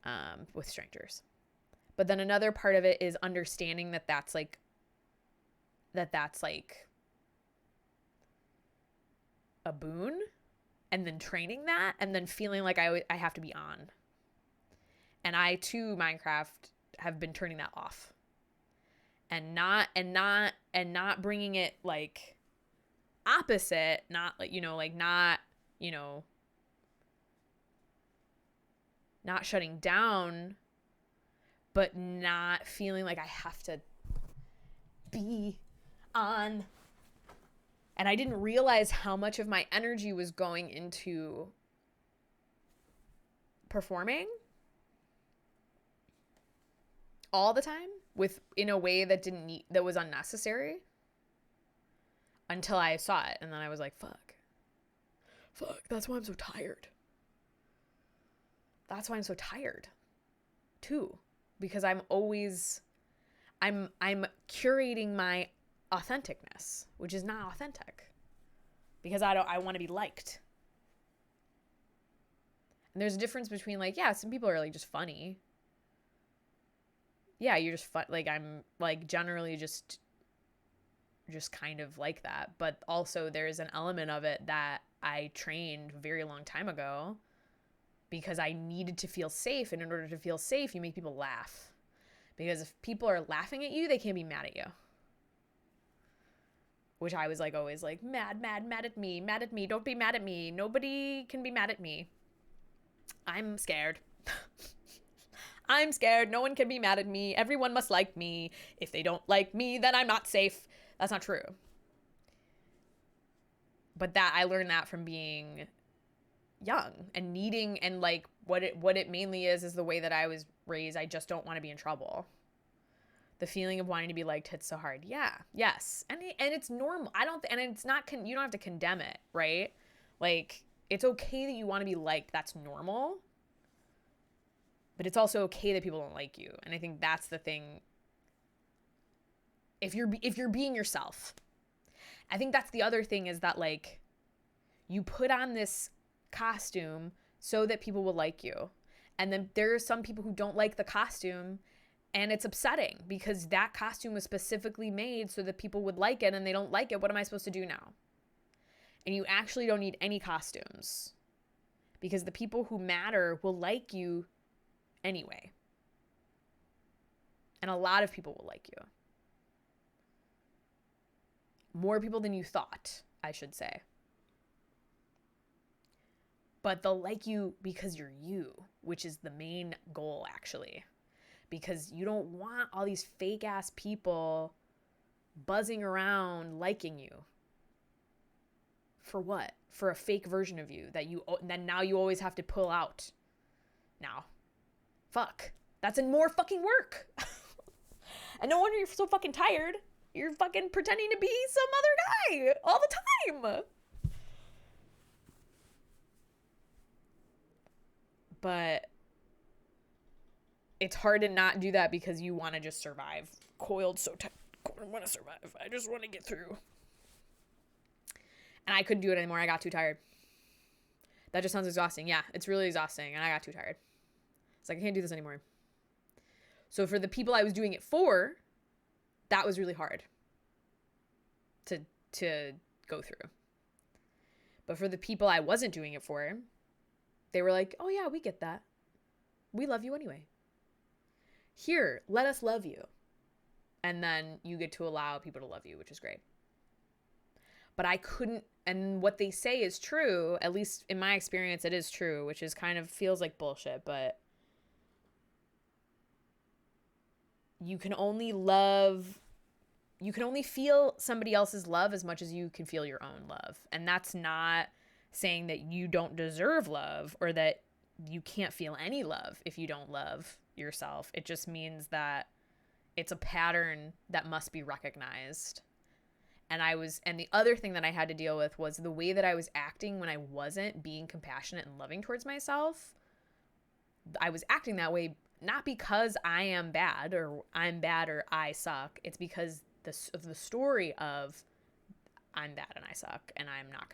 la, with strangers. But then another part of it is understanding that that's like a boon, and then training that, and then feeling like I have to be on. And I too, Minecraft, have been turning that off, and not bringing it like opposite, not like, not shutting down, but not feeling like I have to be on. And I didn't realize how much of my energy was going into performing all the time in a way that that was unnecessary, until I saw it. And then I was like, fuck, that's why I'm so tired. That's why I'm so tired too, because I'm curating my authenticness, which is not authentic, because I want to be liked. And there's a difference between like, yeah, some people are like just funny. Yeah, you're just fun. Like, I'm like generally just kind of like that. But also there's an element of it that I trained a very long time ago because I needed to feel safe. And in order to feel safe, you make people laugh. Because if people are laughing at you, they can't be mad at you. Which I was like always like, mad at me. Don't be mad at me. Nobody can be mad at me. I'm scared. I'm scared. No one can be mad at me. Everyone must like me. If they don't like me, then I'm not safe. That's not true. But that I learned that from being young and needing, and like what it mainly is the way that I was raised. I just don't want to be in trouble. The feeling of wanting to be liked hits so hard. Yeah. Yes. And it's normal. And it's not, you don't have to condemn it, right? Like, it's okay that you want to be liked. That's normal. But it's also okay that people don't like you. And I think that's the thing. If you're being yourself, I think that's the other thing, is that like you put on this costume so that people will like you. And then there are some people who don't like the costume, and it's upsetting because that costume was specifically made so that people would like it, and they don't like it. What am I supposed to do now? And you actually don't need any costumes, because the people who matter will like you anyway. And a lot of people will like you. More people than you thought, I should say. But they'll like you because you're you, which is the main goal, actually. Because you don't want all these fake ass people buzzing around liking you. For what? For a fake version of you that now you always have to pull out. Now. Fuck. That's more fucking work. And no wonder you're so fucking tired. You're fucking pretending to be some other guy all the time. But it's hard to not do that because you want to just survive. Coiled so tight. I want to survive. I just want to get through. And I couldn't do it anymore. I got too tired. That just sounds exhausting. Yeah, it's really exhausting. And I got too tired. It's like, I can't do this anymore. So for the people I was doing it for, that was really hard to go through. But for the people I wasn't doing it for, they were like, oh yeah, we get that. We love you anyway. Here, let us love you. And then you get to allow people to love you, which is great. But I couldn't, and what they say is true, at least in my experience, it is true, which is kind of feels like bullshit, but you can only feel somebody else's love as much as you can feel your own love. And that's not saying that you don't deserve love or that you can't feel any love if you don't love yourself. It just means that it's a pattern that must be recognized. And the other thing that I had to deal with was the way that I was acting when I wasn't being compassionate and loving towards myself. I was acting that way not because I am bad or I'm bad or I suck. It's because of the story of I'm bad and I suck and I'm not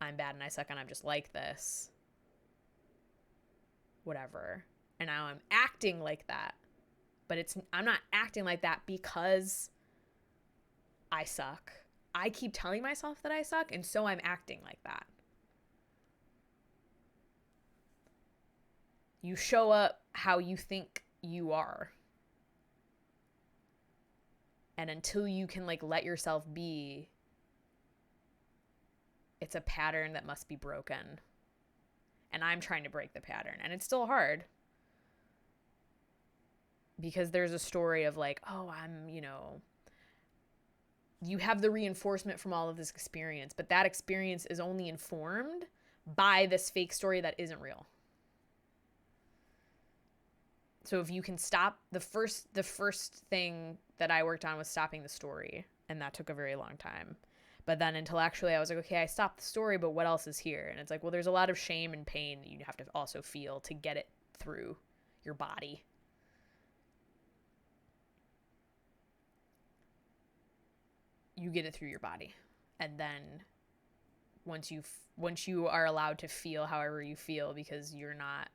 I'm bad and I suck and I'm just like this. Whatever. And now I'm acting like that. But I'm not acting like that because I suck. I keep telling myself that I suck, and so I'm acting like that. You show up how you think you are. And until you can let yourself be, it's a pattern that must be broken. And I'm trying to break the pattern, and it's still hard. Because there's a story of you have the reinforcement from all of this experience, but that experience is only informed by this fake story that isn't real. So if you can stop, the first thing that I worked on was stopping the story, and that took a very long time. But then intellectually I was like, okay, I stopped the story, but what else is here? And it's like, well, there's a lot of shame and pain that you have to also feel to get it through your body. You get it through your body. And then once you are allowed to feel however you feel, because you're not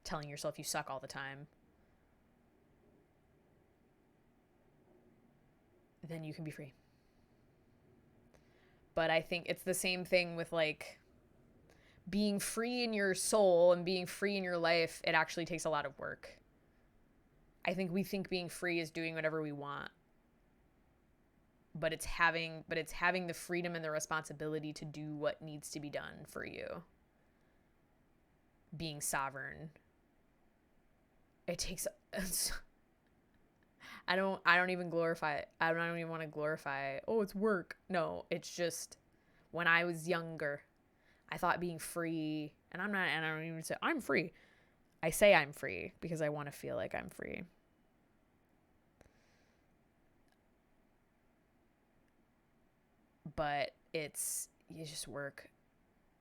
telling yourself you suck all the time, then you can be free. But I think it's the same thing with being free in your soul and being free in your life. It actually takes a lot of work. I think we think being free is doing whatever we want. But it's having the freedom and the responsibility to do what needs to be done for you. Being sovereign. It takes I don't even glorify it. I don't even want to glorify, oh, it's work. No, it's just when I was younger, I thought being free, and I don't even say I'm free. I say I'm free because I want to feel like I'm free. But it's just work.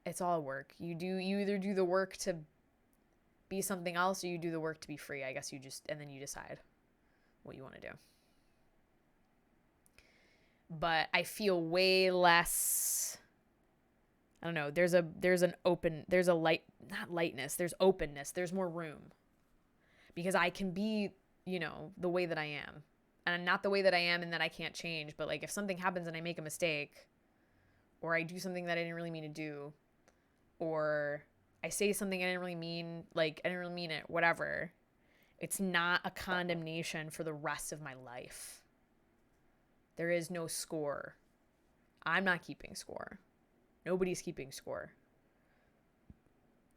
It's all work. You either do the work to be something else or you do the work to be free. I guess and then you decide what you want to do. But I feel way less, I don't know, there's openness, there's more room. Because I can be, the way that I am. And not the way that I am and that I can't change, but if something happens and I make a mistake, or I do something that I didn't really mean to do, or I say something I didn't really mean, I didn't really mean it, whatever, it's not a condemnation for the rest of my life. There is no score. I'm not keeping score. Nobody's keeping score.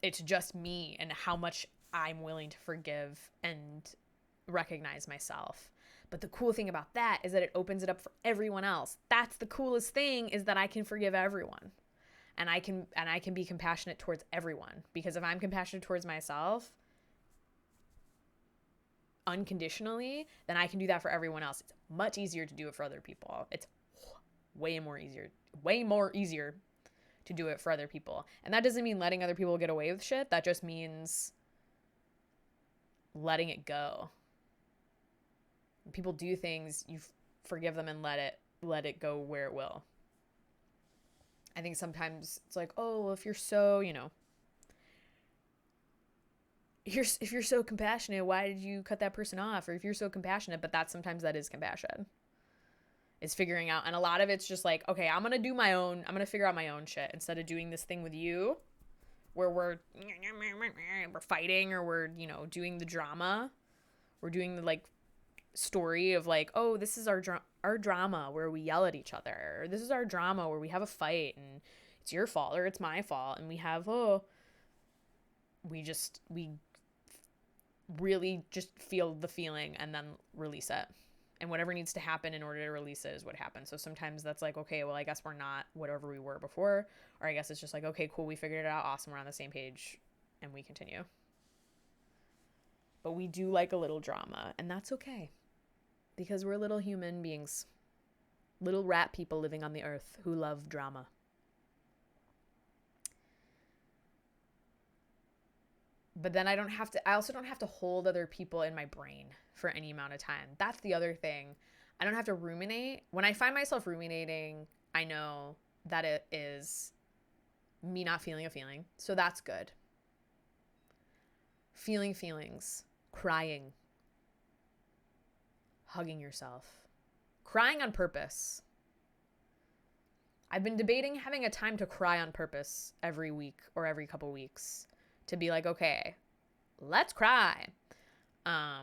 It's just me and how much I'm willing to forgive and recognize myself. But the cool thing about that is that it opens it up for everyone else. That's the coolest thing, is that I can forgive everyone. And I can be compassionate towards everyone, because if I'm compassionate towards myself unconditionally, then I can do that for everyone else. It's much easier to do it for other people. It's way more easier to do it for other people. And that doesn't mean letting other people get away with shit. That just means letting it go. When people do things, you forgive them and let it go where it will. I think sometimes it's like, oh, well, if you're so, if you're so compassionate, why did you cut that person off? Or if you're so compassionate, but sometimes that is compassion. It's figuring out, and a lot of it's just like, okay, I'm going to figure out my own shit instead of doing this thing with you where we're fighting, or we're, doing the drama. We're doing the like story of like, oh, this is our drama where we yell at each other, or this is our drama where we have a fight and it's your fault or it's my fault, and we really just feel the feeling and then release it. And whatever needs to happen in order to release it is what happens. So sometimes that's like, okay, well, I guess we're not whatever we were before. Or I guess it's just like, okay, cool, we figured it out. Awesome, we're on the same page. And we continue. But we do like a little drama. And that's okay. Because we're little human beings. Little rat people living on the earth who love drama. But then I also don't have to hold other people in my brain for any amount of time. That's the other thing. I don't have to ruminate. When I find myself ruminating, I know that it is me not feeling a feeling. So that's good. Feeling feelings, crying, hugging yourself, crying on purpose. I've been debating having a time to cry on purpose every week or every couple weeks. To be like, okay, let's cry. I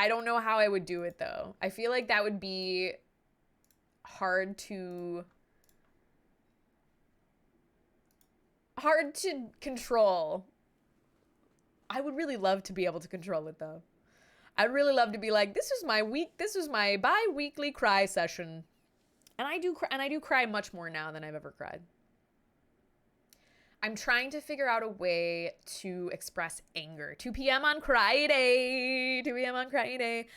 don't know how I would do it though. I feel like that would be hard to control. I would really love to be able to control it though. I'd really love to be like, this is my bi-weekly cry session. And I do cry much more now than I've ever cried. I'm trying to figure out a way to express anger. 2 p.m. on Cry Day. 2 p.m. on Cry Day.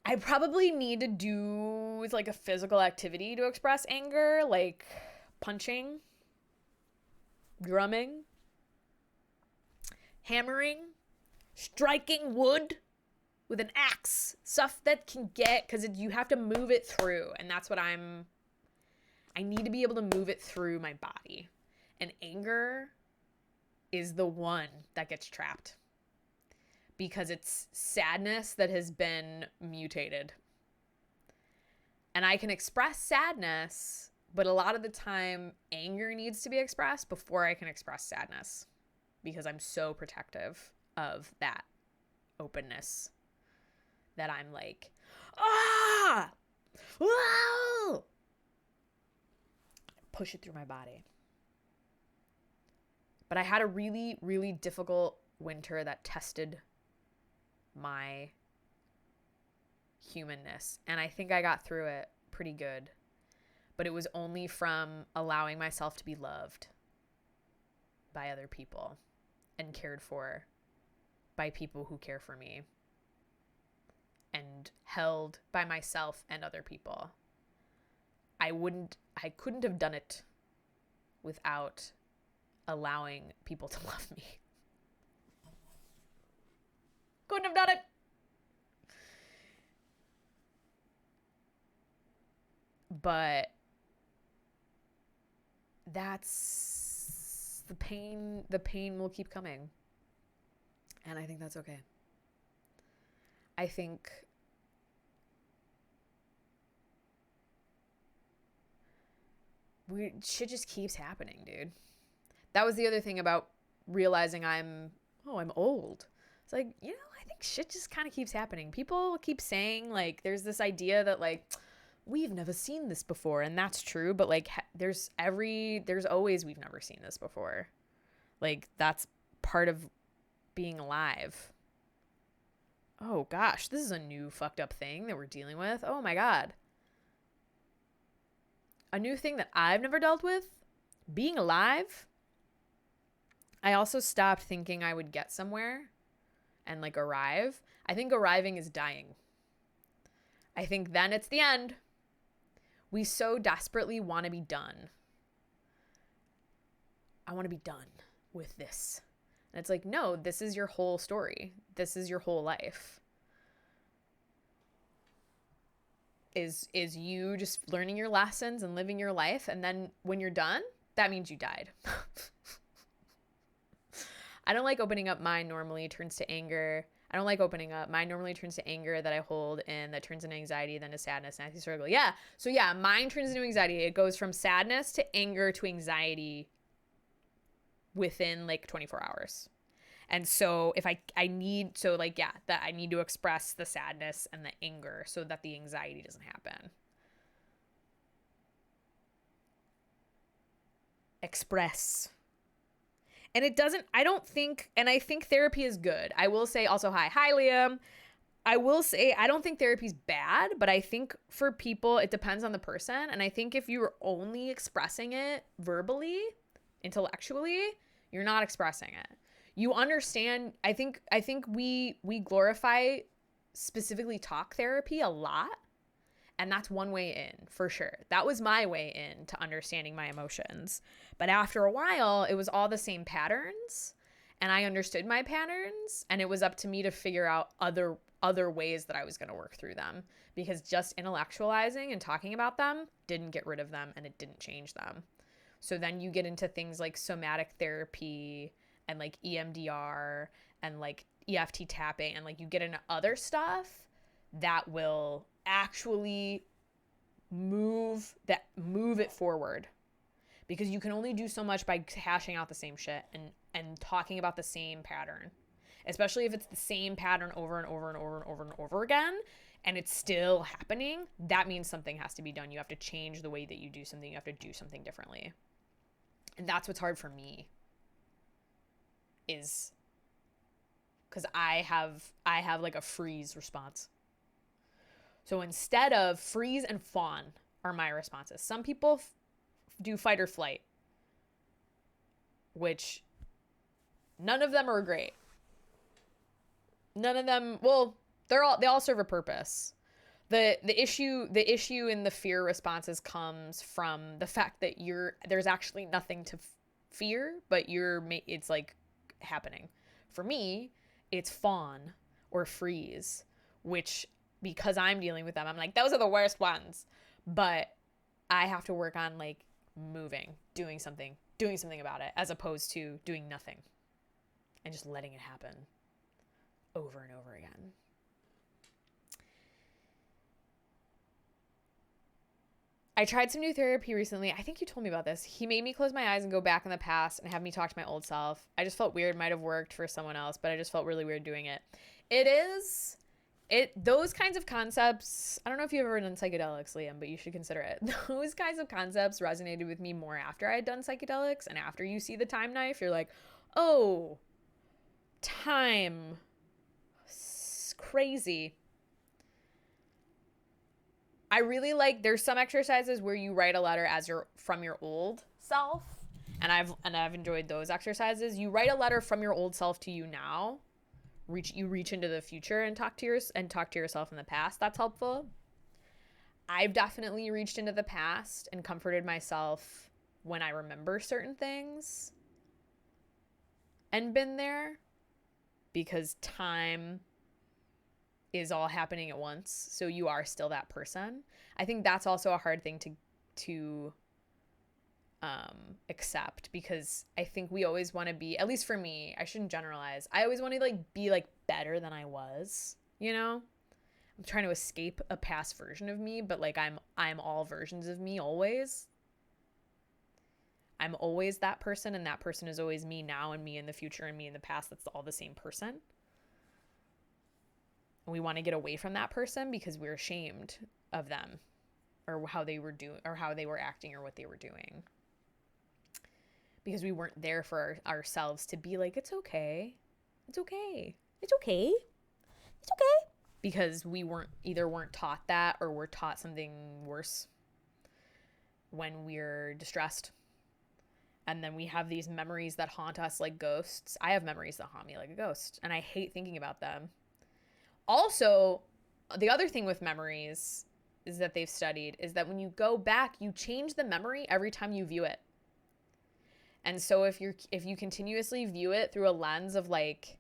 I probably need to do like a physical activity to express anger, like punching, drumming, hammering, striking wood with an axe, stuff that can get, because you have to move it through, and that's what I need to be able to move it through my body. And anger is the one that gets trapped, because it's sadness that has been mutated. And I can express sadness, but a lot of the time anger needs to be expressed before I can express sadness, because I'm so protective of that openness. That I'm like, whoa! Push it through my body. But I had a really, really difficult winter that tested my humanness. And I think I got through it pretty good. But it was only from allowing myself to be loved by other people and cared for by people who care for me. And held by myself and other people. I couldn't have done it without allowing people to love me. Couldn't have done it. But that's the pain. The pain will keep coming. And I think that's okay. I think shit just keeps happening, dude. That was the other thing about realizing I'm old. It's like, I think shit just kind of keeps happening. People keep saying, like, there's this idea that, like, we've never seen this before. And that's true. But, like, there's always we've never seen this before. Like, that's part of being alive. Oh gosh, this is a new fucked up thing that we're dealing with. Oh my God. A new thing that I've never dealt with. Being alive. I also stopped thinking I would get somewhere and like arrive. I think arriving is dying. I think then it's the end. We so desperately want to be done. I want to be done with this. And it's like, no, this is your whole story. This is your whole life. Is you just learning your lessons and living your life. And then when you're done, that means you died. I don't like opening up. Mine normally turns to anger. I don't like opening up. Mine normally turns to anger that I hold, and that turns into anxiety, then to sadness, and I struggle. Yeah. So yeah, mine turns into anxiety. It goes from sadness to anger to anxiety within like 24 hours. And so if I need, so like, yeah, that I need to express the sadness and the anger so that the anxiety doesn't happen. Express. And it doesn't, I don't think, and I think therapy is good. I will say also, hi Liam. I will say, I don't think therapy's bad, but I think for people, it depends on the person. And I think if you're only expressing it verbally, intellectually, you're not expressing it. You understand, I think we glorify specifically talk therapy a lot. And that's one way in, for sure. That was my way in to understanding my emotions. But after a while, it was all the same patterns. And I understood my patterns. And it was up to me to figure out other ways that I was going to work through them. Because just intellectualizing and talking about them didn't get rid of them, and it didn't change them. So then you get into things like somatic therapy and like EMDR and like EFT tapping. And like you get into other stuff that will actually move it forward, because you can only do so much by hashing out the same shit and talking about the same pattern, especially if it's the same pattern over and over and over and over and over again and it's still happening. That means something has to be done. You have to change the way that you do something. You have to do something differently. And that's what's hard for me, is because I have like a freeze response. So instead of freeze and fawn are my responses. Some people do fight or flight, which none of them are great. None of them, well, they all serve a purpose. The issue in the fear responses comes from the fact that there's actually nothing to fear, but it's like happening. For me, it's fawn or freeze, which, because I'm dealing with them, I'm like, those are the worst ones. But I have to work on like moving, doing something about it, as opposed to doing nothing and just letting it happen over and over again. I tried some new therapy recently. I think you told me about this. He made me close my eyes and go back in the past and have me talk to my old self. I just felt weird. Might have worked for someone else, but I just felt really weird doing it. Those kinds of concepts, I don't know if you've ever done psychedelics, Liam, but you should consider it. Those kinds of concepts resonated with me more after I had done psychedelics, and after you see the time knife, you're like, oh, time. It's crazy. I really like, there's some exercises where you write a letter from your old self, and I've enjoyed those exercises. You write a letter from your old self to you now. You reach into the future and talk to yourself in the past. That's helpful. I've definitely reached into the past and comforted myself when I remember certain things and been there, because time is all happening at once. So you are still that person. I think that's also a hard thing to accept, because I think we always want to be, at least for me, I shouldn't generalize, I always want to like be like better than I was, you know? I'm trying to escape a past version of me, but like I'm all versions of me always. I'm always that person, and that person is always me now, and me in the future, and me in the past. That's all the same person. And we want to get away from that person because we're ashamed of them, or how they were doing, or how they were acting, or what they were doing. Because we weren't there for ourselves to be like, it's okay. It's okay. It's okay. It's okay. Because we weren't taught that, or we're taught something worse when we're distressed. And then we have these memories that haunt us like ghosts. I have memories that haunt me like a ghost, and I hate thinking about them. Also, the other thing with memories is that they've studied is that when you go back, you change the memory every time you view it. And so if you continuously view it through a lens of like,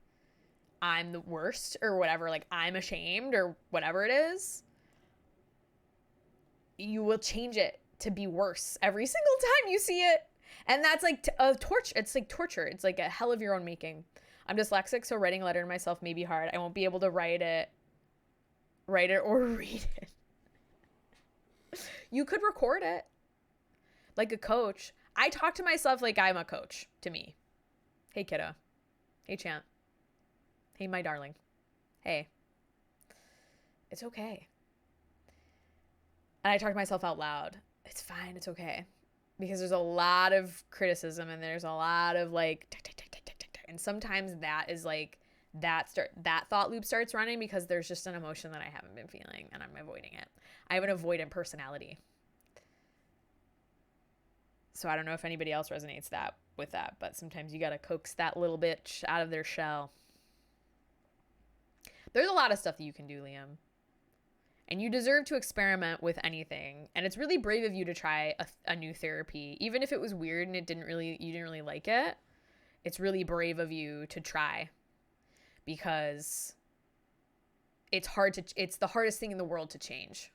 I'm the worst or whatever, like I'm ashamed or whatever it is, you will change it to be worse every single time you see it. And that's like a torture. It's like torture. It's like a hell of your own making. I'm dyslexic, so writing a letter to myself may be hard. I won't be able to write it or read it. You could record it like a coach. I talk to myself like I'm a coach to me. Hey, kiddo. Hey, champ. Hey, my darling. Hey. It's okay. And I talk to myself out loud. It's fine. It's okay. Because there's a lot of criticism and there's a lot of like, and sometimes that is like, that thought loop starts running because there's just an emotion that I haven't been feeling and I'm avoiding it. I have an avoidant personality. So I don't know if anybody else resonates with that, but sometimes you got to coax that little bitch out of their shell. There's a lot of stuff that you can do, Liam. And you deserve to experiment with anything. And it's really brave of you to try a new therapy. Even if it was weird and you didn't really like it, it's really brave of you to try. Because it's the hardest thing in the world to change.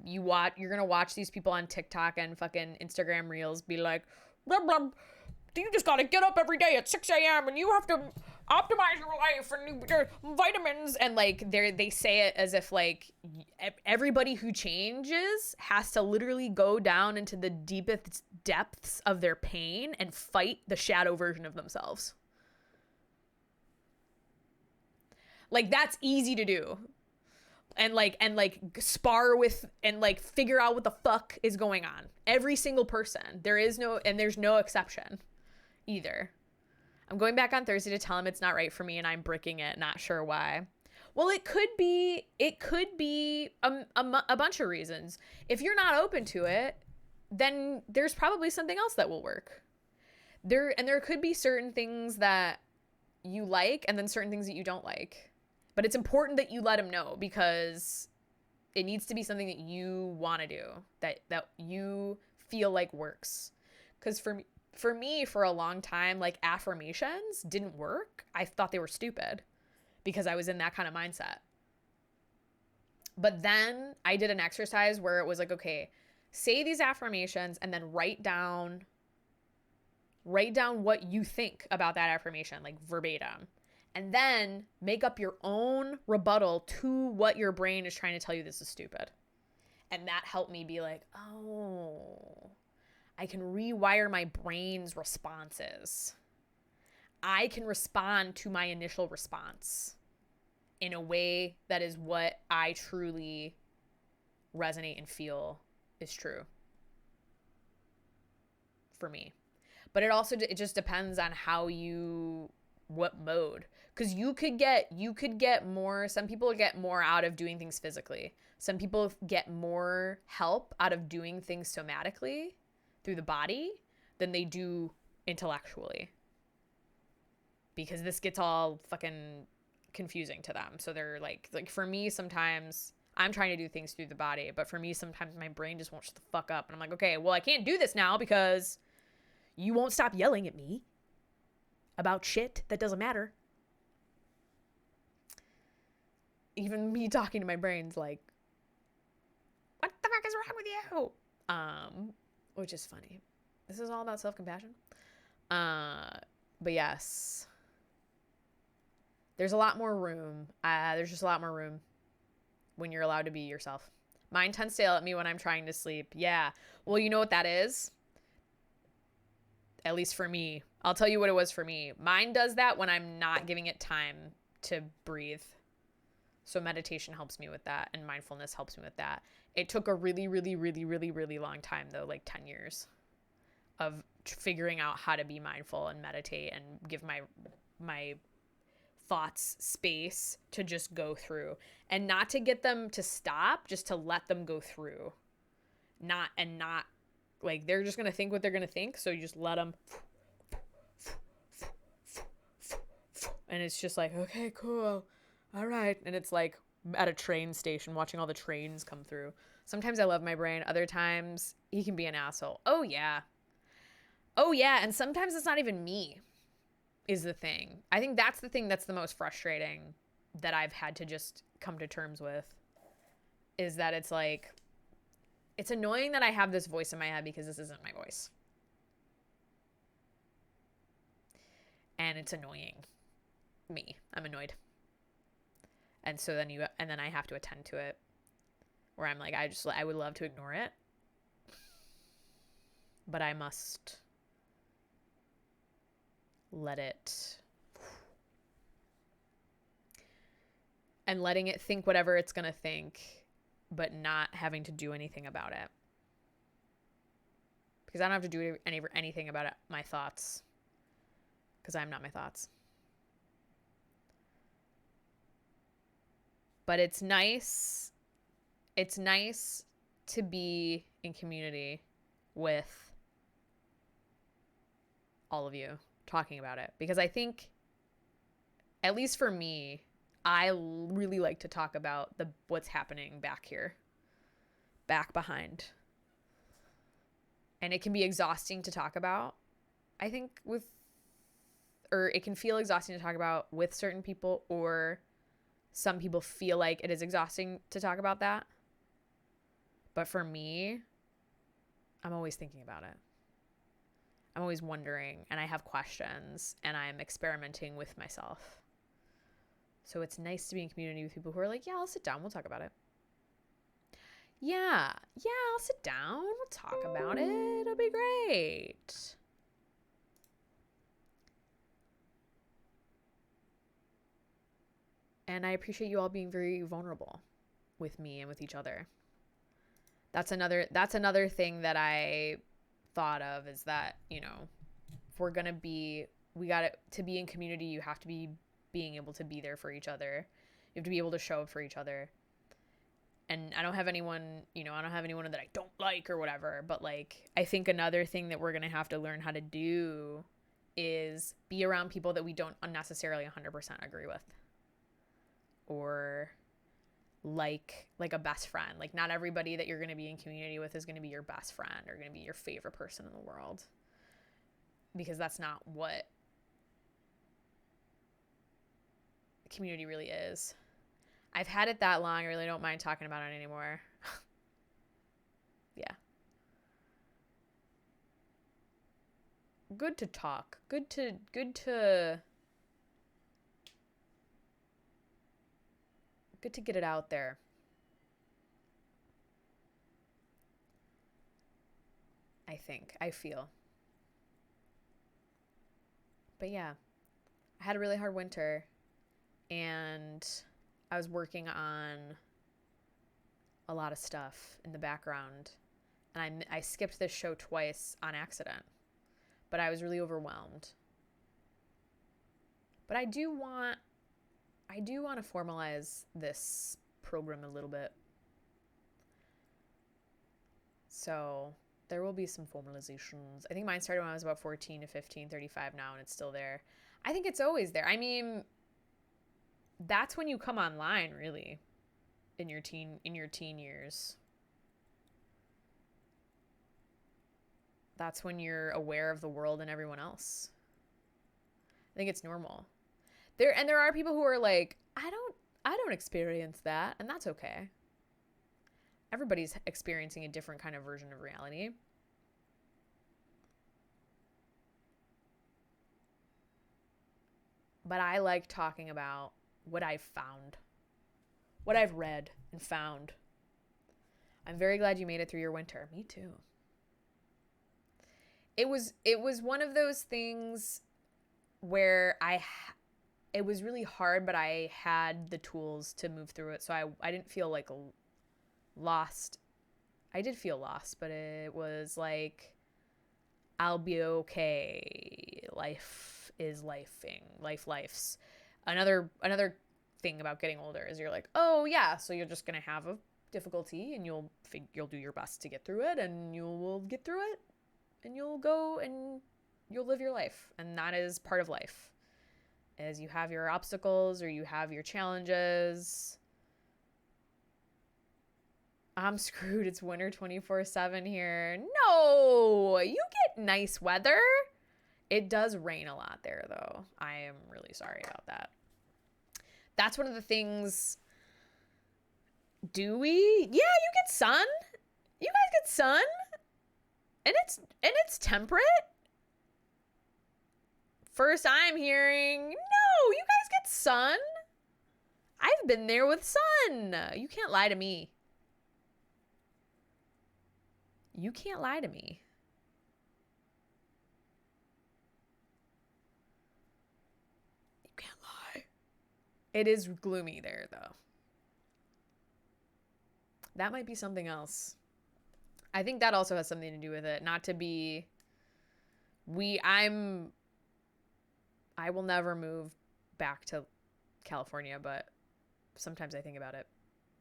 You're going to watch these people on TikTok and fucking Instagram reels be like, blah, blah, you just got to get up every day at 6 a.m. and you have to optimize your life and your vitamins. And like they say it as if like everybody who changes has to literally go down into the deepest depths of their pain and fight the shadow version of themselves. Like that's easy to do. And spar with and like figure out what the fuck is going on. Every single person. There's no exception either. I'm going back on Thursday to tell him it's not right for me and I'm bricking it, not sure why. Well, it could be a bunch of reasons. If you're not open to it, then there's probably something else that will work. There could be certain things that you like and then certain things that you don't like. But it's important that you let him know because it needs to be something that you want to do, that you feel like works. Because for me, for a long time, like affirmations didn't work. I thought they were stupid because I was in that kind of mindset. But then I did an exercise where it was like, okay, say these affirmations and then write down what you think about that affirmation, like verbatim. And then make up your own rebuttal to what your brain is trying to tell you this is stupid. And that helped me be like, oh, I can rewire my brain's responses. I can respond to my initial response in a way that is what I truly resonate and feel is true for me. But it just depends on what mode. Because you could get more, some people get more out of doing things physically. Some people get more help out of doing things somatically through the body than they do intellectually. Because this gets all fucking confusing to them. So they're like for me, sometimes I'm trying to do things through the body, but for me, sometimes my brain just won't shut the fuck up. And I'm like, okay, well, I can't do this now because you won't stop yelling at me about shit that doesn't matter. Even me talking to my brain's like, what the fuck is wrong with you? Which is funny. This is all about self-compassion. But yes, there's a lot more room. There's just a lot more room when you're allowed to be yourself. Mine tends to yell at me when I'm trying to sleep. Yeah. Well, you know what that is? At least for me. I'll tell you what it was for me. Mine does that when I'm not giving it time to breathe. So meditation helps me with that, and mindfulness helps me with that. It took a really, really, really, really, really long time, though, like 10 years of figuring out how to be mindful and meditate and give my thoughts space to just go through, and not to get them to stop, just to let them go through. Not like they're just going to think what they're going to think. So you just let them. And it's just like, okay, cool. All right. And it's like at a train station watching all the trains come through. Sometimes I love my brain. Other times he can be an asshole. Oh, yeah. Oh, yeah. And sometimes it's not even me is the thing. I think that's the thing that's the most frustrating that I've had to just come to terms with, is that it's like, it's annoying that I have this voice in my head because this isn't my voice. And it's annoying me. I'm annoyed. And so then I have to attend to it, where I'm like, I would love to ignore it, but I must let it, and letting it think whatever it's going to think, but not having to do anything about it. Because I don't have to do anything about it, my thoughts, because I'm not my thoughts. But it's nice to be in community with all of you talking about it, because I think, at least for me, I really like to talk about what's happening back here, back behind. And it can be exhausting to talk about, I think, or it can feel exhausting to talk about with certain people, or some people feel like it is exhausting to talk about that. But for me, I'm always thinking about it. I'm always wondering, and I have questions, and I'm experimenting with myself. So it's nice to be in community with people who are like, yeah, I'll sit down, we'll talk about it. Yeah, I'll sit down, we'll talk about it, it'll be great. And I appreciate you all being very vulnerable with me and with each other. That's another thing that I thought of, is that, if we're going to be, to be in community, you have to be being able to be there for each other. You have to be able to show up for each other. And I don't have anyone that I don't like or whatever, but like, I think another thing that we're going to have to learn how to do is be around people that we don't unnecessarily 100% agree with. Or like a best friend. Like, not everybody that you're going to be in community with is going to be your best friend or going to be your favorite person in the world, because that's not what community really is. I've had it that long, I really don't mind talking about it anymore. Yeah. Good to talk. Good to get it out there. I feel. But yeah, I had a really hard winter, and I was working on a lot of stuff in the background, and I skipped this show twice on accident, but I was really overwhelmed. But I do want to formalize this program a little bit. So there will be some formalizations. I think mine started when I was about 14 to 15, 35 now, and it's still there. I think it's always there. I mean, that's when you come online, really, in your teen years. That's when you're aware of the world and everyone else. I think it's normal. There are people who are like, I don't experience that, and that's okay. Everybody's experiencing a different kind of version of reality. But I like talking about what I've found, what I've read and found. I'm very glad you made it through your winter. Me too. It was one of those things where it was really hard, but I had the tools to move through it. So I didn't feel like lost. I did feel lost, but it was like I'll be okay. Life is lifing. Life's. Another thing about getting older is you're like, oh yeah, so you're just gonna have a difficulty, and you'll do your best to get through it, and you will get through it, and you'll go and you'll live your life, and that is part of life. As you have your obstacles or you have your challenges. I'm screwed. It's winter 24/7 here. No, you get nice weather. It does rain a lot there, though. I am really sorry about that. That's one of the things. Do we? Yeah, you get sun. You guys get sun, and it's temperate. First I'm hearing, no, you guys get sun. I've been there with sun. You can't lie to me. You can't lie to me. You can't lie. It is gloomy there, though. That might be something else. I think that also has something to do with it. Not to be... I will never move back to California, but sometimes I think about it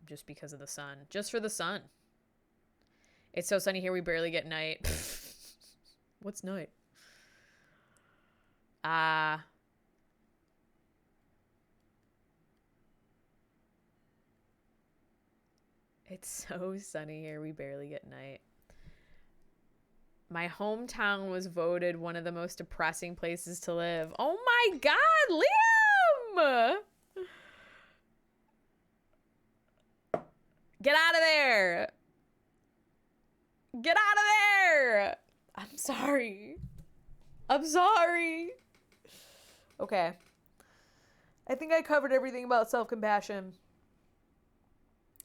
just because of the sun. Just for the sun. It's so sunny here, we barely get night. What's night? It's so sunny here, we barely get night. My hometown was voted one of the most depressing places to live. Oh my God, Liam! Get out of there! Get out of there! I'm sorry. I'm sorry. Okay. I think I covered everything about self-compassion.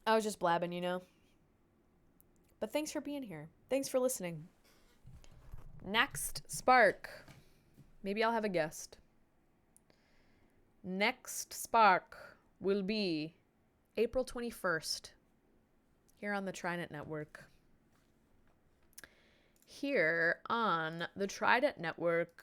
I was just blabbing, you know? But thanks for being here. Thanks for listening. Next Spark. Maybe I'll have a guest. Next Spark will be April 21st here on the Trident Network. Here on the Trident Network,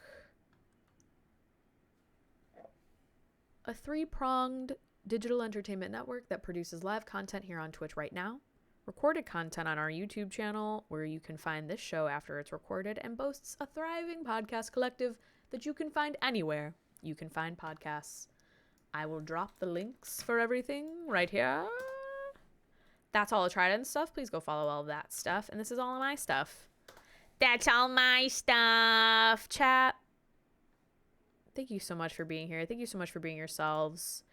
a three-pronged digital entertainment network that produces live content here on Twitch right now, recorded content on our YouTube channel where you can find this show after it's recorded, and boasts a thriving podcast collective that you can find anywhere you can find podcasts. I will drop the links for everything right here. That's all the Trident stuff. Please go follow all of that stuff. And this is all of my stuff. That's all my stuff, chat. Thank you so much for being here. Thank you so much for being yourselves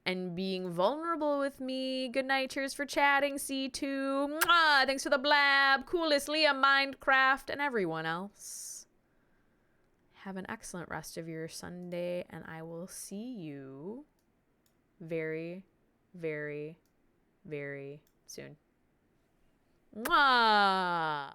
and being vulnerable with me. Good night. Cheers for chatting, C2. Mwah! Thanks for the blab. Coolest, Leah, Minecraft, and everyone else. Have an excellent rest of your Sunday, and I will see you very, very, very soon. Mwah!